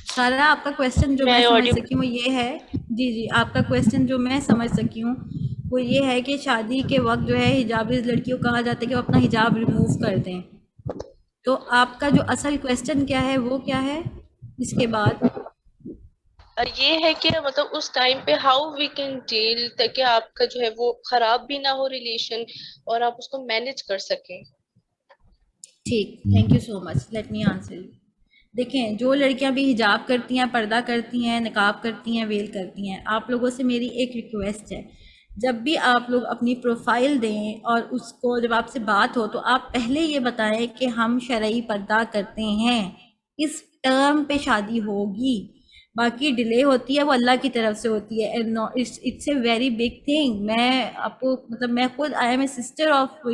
سارا آپ کا question جو میں سمجھ سکی ہوں یہ ہے, جی آپ کا کویشچن جو میں سمجھ سکی ہوں وہ یہ ہے کہ شادی کے وقت جو ہے حجابی لڑکیوں کو کہا جاتا ہے کہ وہ اپنا حجاب ریموو کر دیں. تو آپ کا جو اصل کویشچن کیا ہے وہ کیا ہے اس کے بعد؟ یہ ہے کہ مطلب اس ٹائم پہ ہاؤ وی کین ڈیل تاکہ آپ کا جو ہے وہ خراب بھی نہ ہو ریلیشن اور آپ اس کو مینیج کر سکیں. ٹھیک, thank you so much. Let me answer you. دیکھیں جو لڑکیاں بھی حجاب کرتی ہیں, پردہ کرتی ہیں, نقاب کرتی ہیں, ویل کرتی ہیں, آپ لوگوں سے میری ایک ریکویسٹ ہے, جب بھی آپ لوگ اپنی پروفائل دیں اور اس کو جب آپ سے بات ہو تو آپ پہلے یہ بتائیں کہ ہم شرعی پردہ کرتے ہیں, اس ٹرم پہ شادی ہوگی. باقی ڈیلے ہوتی ہے وہ اللہ کی طرف سے ہوتی ہے. It's a very big thing. میں آپ کو مطلب میں خود I am a sister of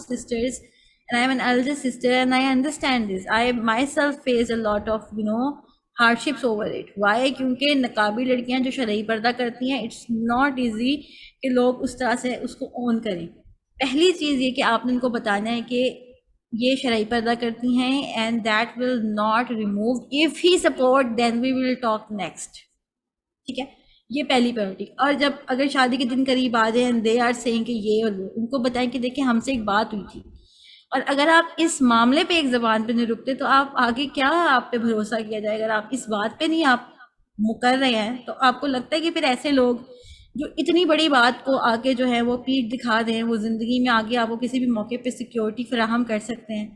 sisters and I am an elder sister and I understand this. I myself face a lot of hardships over it. Why? کیونکہ نقابی لڑکیاں جو شرعی پردہ کرتی ہیں it's not easy کہ لوگ اس طرح سے اس کو اون کریں. پہلی چیز یہ کہ آپ نے ان کو بتانا ہے کہ یہ شرعی پردہ کرتی ہیں and that will not remove. If he support then we will talk next. ٹھیک ہے, یہ پہلی پریورٹی. اور جب اگر شادی کے دن قریب آ جائیں and they are saying کہ یہ, اور ان کو بتائیں کہ دیکھیں ہم سے ایک بات ہوئی تھی, اور اگر آپ اس معاملے پہ ایک زبان پہ نہیں رکتے تو آپ آگے کیا آپ پہ بھروسہ کیا جائے. اگر آپ اس بات پہ نہیں آپ مکر رہے ہیں تو آپ کو لگتا ہے کہ پھر ایسے لوگ جو اتنی بڑی بات کو آگے جو ہے وہ پیٹھ دکھا دیں, وہ زندگی میں آگے آپ کو کسی بھی موقع پہ سیکیورٹی فراہم کر سکتے ہیں.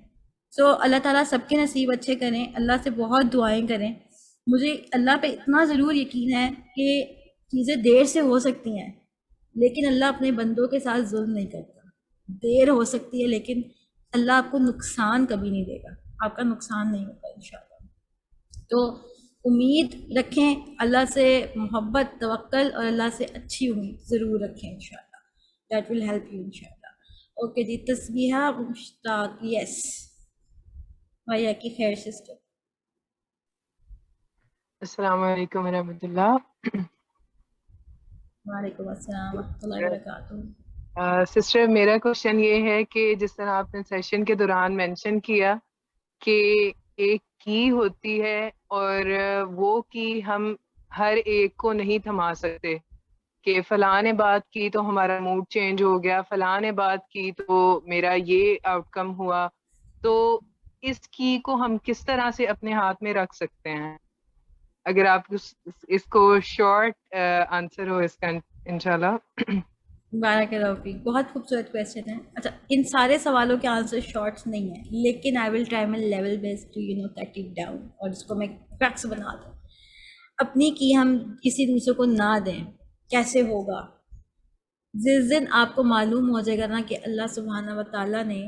سو اللہ تعالیٰ سب کے نصیب اچھے کریں, اللہ سے بہت دعائیں کریں. مجھے اللہ پہ اتنا ضرور یقین ہے کہ چیزیں دیر سے ہو سکتی ہیں لیکن اللہ اپنے بندوں کے ساتھ ظلم نہیں کرتا. دیر ہو سکتی ہے لیکن اللہ آپ کو نقصان کبھی نہیں دے گا, آپ کا نقصان نہیں ہوگا انشاءاللہ. تو امید رکھیں اللہ سے, محبت, توکل اور اللہ سے اچھی امید ضرور رکھیں انشاءاللہ. دیٹ ول ہیلپ یو انشاءاللہ. اوکے جی, تسبیحہ مشتاق. یس بھیا کی خیر سسٹر. السلام علیکم ورحمۃ اللہ. وعلیکم السلام ورحمۃ اللہ وبرکاتہ. سسٹر میرا کوشچن یہ ہے کہ جس طرح آپ نے سیشن کے دوران مینشن کیا کہ ایک کی ہوتی ہے اور وہ کی ہم ہر ایک کو نہیں تھما سکتے, کہ فلاں نے بات کی تو ہمارا موڈ چینج ہو گیا, فلاں نے بات کی تو میرا یہ آؤٹ کم ہوا. تو اس کی کو ہم کس طرح سے اپنے ہاتھ میں رکھ سکتے ہیں؟ اگر آپ اس کو شارٹ آنسر ہو اس کا انشاءاللہ. بارک اللہ فیک. بہت خوبصورت کویشچن ہے. اچھا, ان سارے سوالوں کے آنسر شارٹس نہیں ہیں لیکن I will try my level best to cut it down اور اس کو میں کریکس بنا دوں. اپنی کی ہم کسی دوسرے کو نہ دیں. کیسے ہوگا؟ جس دن آپ کو معلوم ہو جائے گا نا کہ اللہ سبحانہ و تعالیٰ نے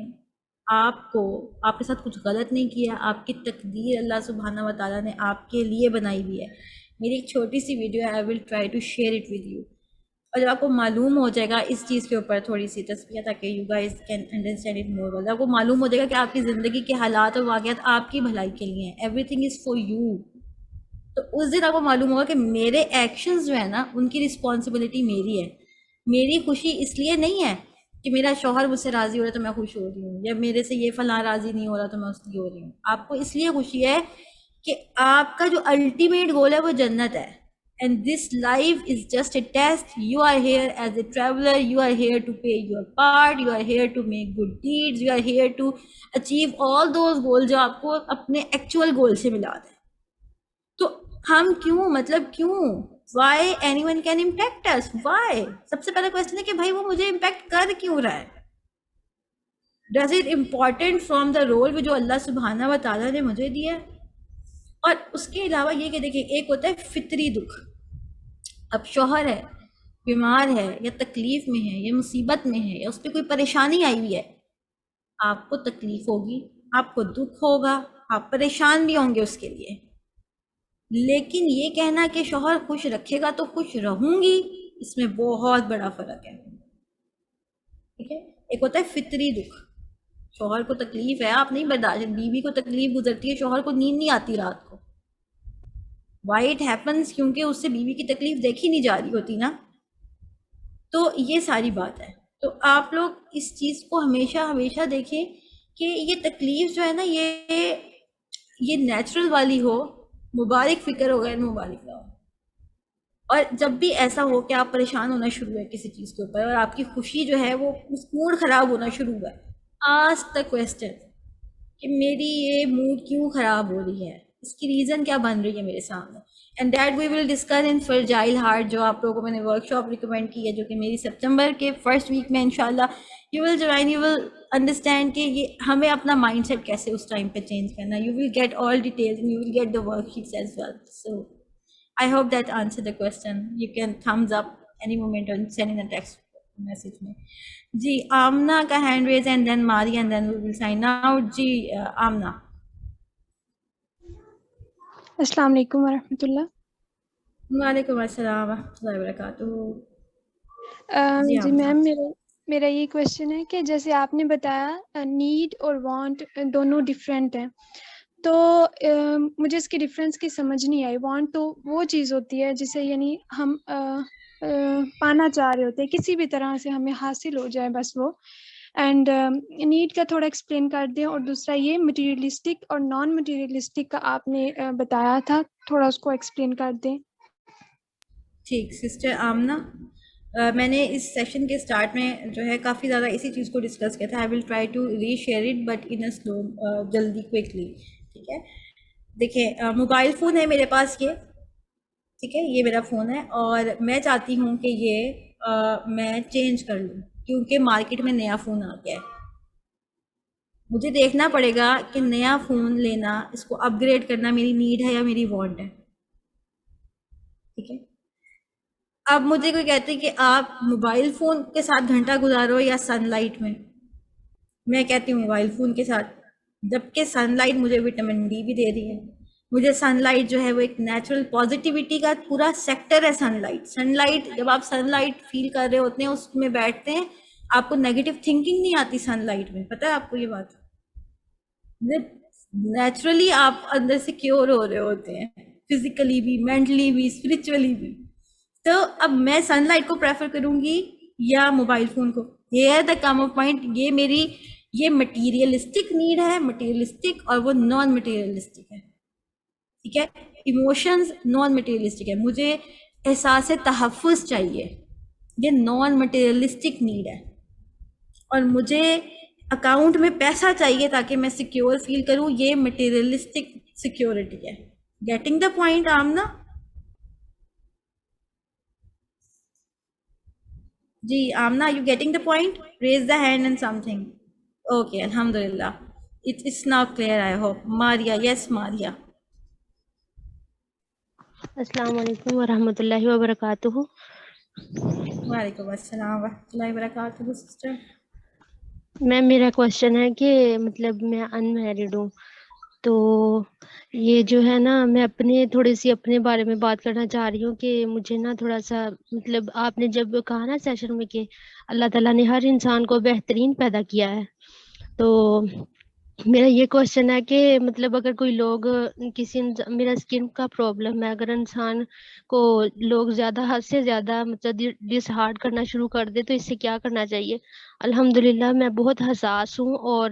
آپ کے ساتھ کچھ غلط نہیں کیا, آپ کی تقدیر اللہ سبحانہ و تعالیٰ نے آپ کے لیے بنائی ہوئی ہے. میری ایک چھوٹی سی ویڈیو ہے, I will try to share it with you. اور جب آپ کو معلوم ہو جائے گا اس چیز کے اوپر تھوڑی سی تصفیہ, تاکہ you guys can understand it more well, آپ کو معلوم ہو جائے گا کہ آپ کی زندگی کے حالات اور واقعات آپ کی بھلائی کے لیے ہیں. Every thing is for you. تو اس دن آپ کو معلوم ہوگا کہ میرے ایکشنز جو ہے نا ان کی رسپانسبلٹی میری ہے. میری خوشی اس لیے نہیں ہے کہ میرا شوہر مجھ سے راضی ہو رہا ہے تو میں خوش ہو رہی ہوں, یا میرے سے یہ فلاں راضی نہیں ہو رہا تو میں اس لیے ہو رہی ہوں. آپ کو اس لیے خوشی ہے کہ آپ کا جو الٹیمیٹ گول ہے وہ جنت ہے. And this life is just a test. You are here as a traveler. You are here to play your part. You are here to make good deeds. You are here to achieve all those goals جو آپ کو اپنے actual گول سے ملا دیں. تو ہم کیوں, مطلب کیوں, why anyone can impact us? Why? سب سے پہلا کوشچن ہے کہ بھائی وہ مجھے امپیکٹ کر کیوں رہا ہے. Does it important from the role جو اللہ سبحانہ و تعالیٰ نے مجھے دیا ہے؟ اور اس کے علاوہ یہ کہ دیکھیں, ایک ہوتا ہے فطری دکھ. اب شوہر ہے, بیمار ہے, یا تکلیف میں ہے, یا مصیبت میں ہے, یا اس پہ کوئی پریشانی آئی ہوئی ہے, آپ کو تکلیف ہوگی, آپ کو دکھ ہوگا, آپ پریشان بھی ہوں گے اس کے لیے. لیکن یہ کہنا کہ شوہر خوش رکھے گا تو خوش رہوں گی, اس میں بہت بڑا فرق ہے. ٹھیک ہے, ایک ہوتا ہے فطری دکھ, شوہر کو تکلیف ہے, آپ نہیں برداشت, بیوی کو تکلیف گزرتی ہے, شوہر کو نیند نہیں آتی رات کو. وائی اٹ ہیپنس, کیونکہ اس سے بیوی کی تکلیف دیکھی نہیں جا رہی ہوتی نا. تو یہ ساری بات ہے. تو آپ لوگ اس چیز کو ہمیشہ دیکھیں کہ یہ تکلیف جو ہے نا یہ نیچرل والی ہو, مبارک فکر ہو غیر مبارک نہ ہو. اور جب بھی ایسا ہو کہ آپ پریشان ہونا شروع ہے کسی چیز کے اوپر, اور آپ کی خوشی جو ہے وہ موڈ خراب ہونا شروع ہوا ہے, آسک دا کویسچن کہ میری یہ موڈ کیوں خراب ہو رہی ہے, اس کی ریزن کیا بن رہی ہے میرے سامنے. And that we will discuss in fragile heart, جو آپ لوگوں کو میں نے ورک شاپ ریکمینڈ کی ہے, جو کہ میری سپتمبر کے فرسٹ ویک میں انشاءاللہ you will join. You will understand کہ یہ ہمیں اپنا مائنڈ سیٹ کیسے اس ٹائم پہ چینج کرنا. You will get all details and you will get the worksheets as well. So I hope that answer the question. You can thumbs up any moment اور send in text message میں. جی آمنہ کا hand raise, and then Mari, and then we will sign out. جی آمنہ. السلام علیکم ورحمۃ اللہ. وعلیکم السلام ورحمۃ اللہ وبرکاتہ. جی میم, میرا یہ کویشچن ہے کہ جیسے آپ نے بتایا نیڈ اور وانٹ دونوں ڈفرینٹ ہیں, تو مجھے اس کی ڈفرینس کی سمجھ نہیں آئی. وانٹ تو وہ چیز ہوتی ہے جسے یعنی ہم پانا چاہ رہے ہوتے ہیں, کسی بھی طرح سے ہمیں حاصل ہو جائے بس وہ. اینڈ نیڈ کا تھوڑا ایکسپلین کر دیں. اور دوسرا یہ مٹیریلسٹک اور نان مٹیریلسٹک کا آپ نے بتایا تھا, تھوڑا اس کو ایکسپلین کر دیں. ٹھیک سسٹر آمنہ, میں نے اس سیشن کے سٹارٹ میں جو ہے کافی زیادہ اسی چیز کو ڈسکس کیا تھا. I will try to reshare it but in a slow, جلدی کوئکلی. ٹھیک ہے, دیکھیں موبائل فون ہے میرے پاس یہ, ٹھیک ہے, یہ میرا فون ہے, اور میں چاہتی ہوں کہ یہ میں چینج کر لوں کیونکہ مارکیٹ میں نیا فون آ گیا ہے. مجھے دیکھنا پڑے گا کہ نیا فون لینا, اس کو اپ گریڈ کرنا میری نیڈ ہے یا میری وانٹ ہے. ٹھیک ہے, اب مجھے کوئی کہتے کہ آپ موبائل فون کے ساتھ گھنٹہ گزارو یا سن لائٹ میں کہتی ہوں موبائل فون کے ساتھ, جبکہ سن لائٹ مجھے وٹامن ڈی بھی دے رہی ہے. مجھے سن لائٹ جو ہے وہ ایک نیچرل پازیٹیوٹی کا پورا سیکٹر ہے. سن لائٹ جب آپ سن لائٹ فیل کر رہے ہوتے ہیں, اس میں بیٹھتے ہیں, آپ کو نیگیٹو تھنکنگ نہیں آتی سن لائٹ میں. پتہ ہے آپ کو یہ بات, نیچرلی آپ اندر سے کیور ہو رہے ہوتے ہیں, فزیکلی بھی, مینٹلی بھی, اسپرچولی بھی. تو اب میں سن لائٹ کو پریفر کروں گی یا موبائل فون کو. Here the come of point, یہ مٹیریلسٹک نیڈ ہے, مٹیریلسٹک, اور وہ نان مٹیریلسٹک ہے. ٹھیک ہے, ایموشنز نان مٹیریلسٹک ہے. مجھے احساس تحفظ چاہیے, یہ نان مٹیریلسٹک نیڈ ہے. اور مجھے اکاؤنٹ میں پیسہ چاہیے تاکہ میں سیکیور فیل کروں, یہ مٹیریلسٹک سیکیورٹی ہے. Getting the point Amna? جی Amna, you getting the point? Raise the hand and something. Okay, الحمد للہ, it's now clear I hope. Maria, yes Maria. السلام علیکم ورحمۃ اللہ وبرکاتہ. وعلیکم السلام ورحمۃ اللہ وبرکاتہ سسٹر. میم میرا کوشچن ہے کہ مطلب میں ان میرڈ ہوں، تو یہ جو ہے نا میں تھوڑی سی اپنے بارے میں بات کرنا چاہ رہی ہوں کہ مجھے نا تھوڑا سا مطلب آپ نے جب کہا نا سیشن میں کہ اللہ تعالیٰ نے ہر انسان کو بہترین پیدا کیا ہے، تو میرا یہ کوشچن ہے کہ مطلب اگر کوئی لوگ میرا اسکن کا پرابلم ہے، اگر انسان کو لوگ زیادہ حد سے زیادہ مطلب ڈس ہارڈ کرنا شروع کر دے تو اس سے کیا کرنا چاہیے؟ الحمدللہ میں بہت حساس ہوں، اور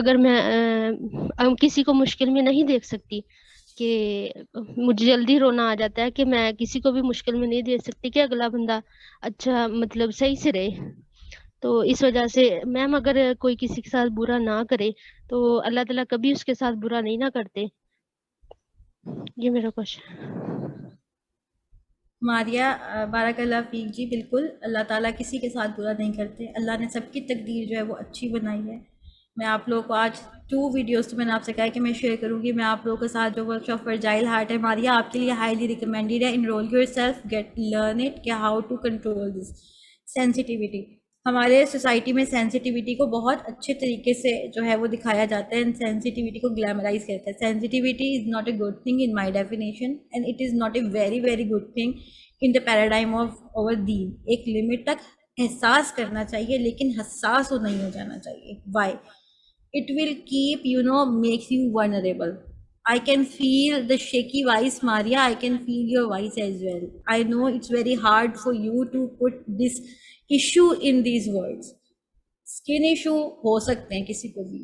اگر میں کسی کو مشکل میں نہیں دیکھ سکتی کہ مجھے جلدی رونا آ جاتا ہے کہ میں کسی کو بھی مشکل میں نہیں دیکھ سکتی کہ اگلا بندہ اچھا مطلب صحیح سے رہے. تو اس وجہ سے میم اگر کوئی کسی کے ساتھ برا نہ کرے تو اللہ تعالیٰ کبھی اس کے ساتھ برا نہیں نہ کرتے. یہ میرا کوشچن. ماریہ بارک اللہ فیک جی، بالکل اللہ تعالیٰ کسی کے ساتھ برا نہیں کرتے. اللہ نے سب کی تقدیر جو ہے وہ اچھی بنائی ہے. میں آپ لوگوں کو آج 2 ویڈیوز تو میں نے آپ سے کہا کہ میں شیئر کروں گی. میں آپ لوگوں کے ساتھ جو ورک شاپ فرجائل ہارٹ ہے ماریہ آپ کے لیے ہائیلی ریکمینڈیڈ ہے. Enrol yourself, get learn it کہ how to control this sensitivity. ہمارے سوسائٹی میں سینسٹیوٹی کو بہت اچھے طریقے سے جو ہے وہ دکھایا جاتا ہے، سینسٹیوٹی کو گلیمرائز کرتا ہے. Sensitivity is not a good thing in my definition, and it is not a very very good thing in the paradigm of over then. ایک لمٹ تک احساس کرنا چاہیے لیکن حساس نہیں ہو جانا چاہیے. Y? it will keep makes you vulnerable. I can feel the shaky voice, Maria. I can feel your voice as well. I know it's very hard for you to put this issue in these words. Skin issue ہو سکتے ہیں کسی کو بھی،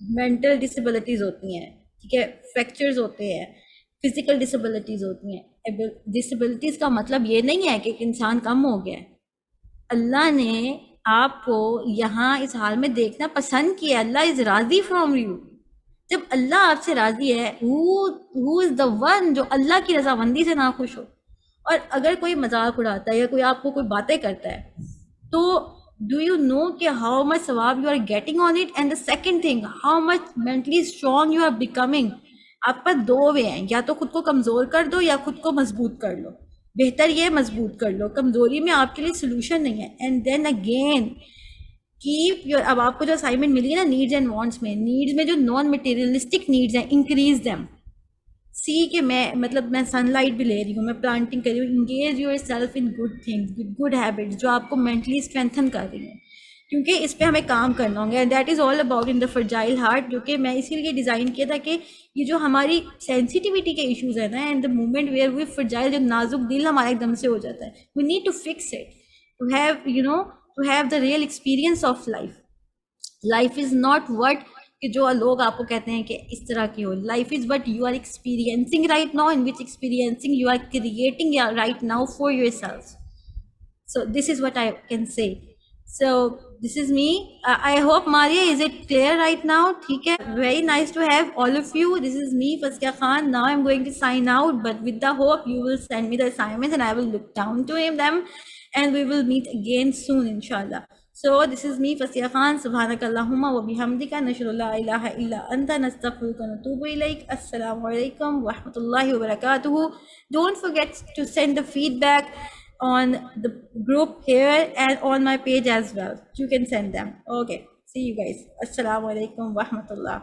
mental disabilities ہوتی ہیں، ٹھیک ہے، fractures ہوتے ہیں، physical disabilities ہوتی ہیں. disabilities کا مطلب یہ نہیں ہے کہ ایک انسان کم ہو گیا ہے. اللہ نے آپ کو یہاں اس حال میں دیکھنا پسند کیا. اللہ از راضی فرام یو. جب اللہ آپ سے راضی ہے، who is the one جو اللہ کی رضامندی سے ناخوش ہو؟ اور اگر کوئی مذاق اڑاتا ہے یا کوئی آپ کو کوئی باتیں کرتا ہے تو ڈو یو نو کہ ہاؤ مچ ثواب you are getting on it? And the second thing, how much mentally strong you are becoming. آپ پر 2 وے ہیں، یا تو خود کو کمزور کر دو یا خود کو مضبوط کر لو. بہتر یہ مضبوط کر لو، کمزوری میں آپ کے لیے سلوشن نہیں ہے. And then again keep your, اب آپ کو جو اسائنمنٹ ملی ہے نا نیڈز اینڈ وانٹس میں، نیڈز میں جو نان مٹیریلسٹک نیڈز ہیں انکریز دیم. سی کہ میں سن لائٹ بھی لے رہی ہوں، میں پلانٹنگ کر رہی ہوں. Engage your self in good things, good habits جو آپ کو مینٹلی اسٹرینتھن کر رہی ہیں، کیونکہ اس پہ ہمیں کام کرنا ہوگا. That is all about in the فرجائل heart, جو کہ میں اسی لیے ڈیزائن کیا تھا کہ یہ جو ہماری سینسٹیوٹی کے ایشوز ہیں نا، and the moment where we fragile, جو نازک دل ہمارا ایک دم سے ہو جاتا ہے، we need to fix it to have to have the real experience of life. Life is not what کہ جو لوگ آپ کو کہتے ہیں کہ اس طرح کی ہو. Life is what you are experiencing right now, in which experiencing you are creating right now for yourself. So this is what I can say. So this is me. I hope Maria, is it clear right now? ٹھیک ہے. Very nice to have all of you. This is me, Faskia Khan. Now I'm going to sign out, but with the hope you will send me the assignments and I will look down to them and we will meet again soon, inshallah. So this is me, Faskia Khan. Subhanak Allahumma wa bihamdika nashhadu la ilaha illa anta nastaghfiruka wa natubu ilayk. Assalamu alaikum wa rahmatullahi wa barakatuh. Don't forget to send the feedback on the group here and on my page as well. You can send them. Okay. See you guys. Assalamu alaikum wa rahmatullah.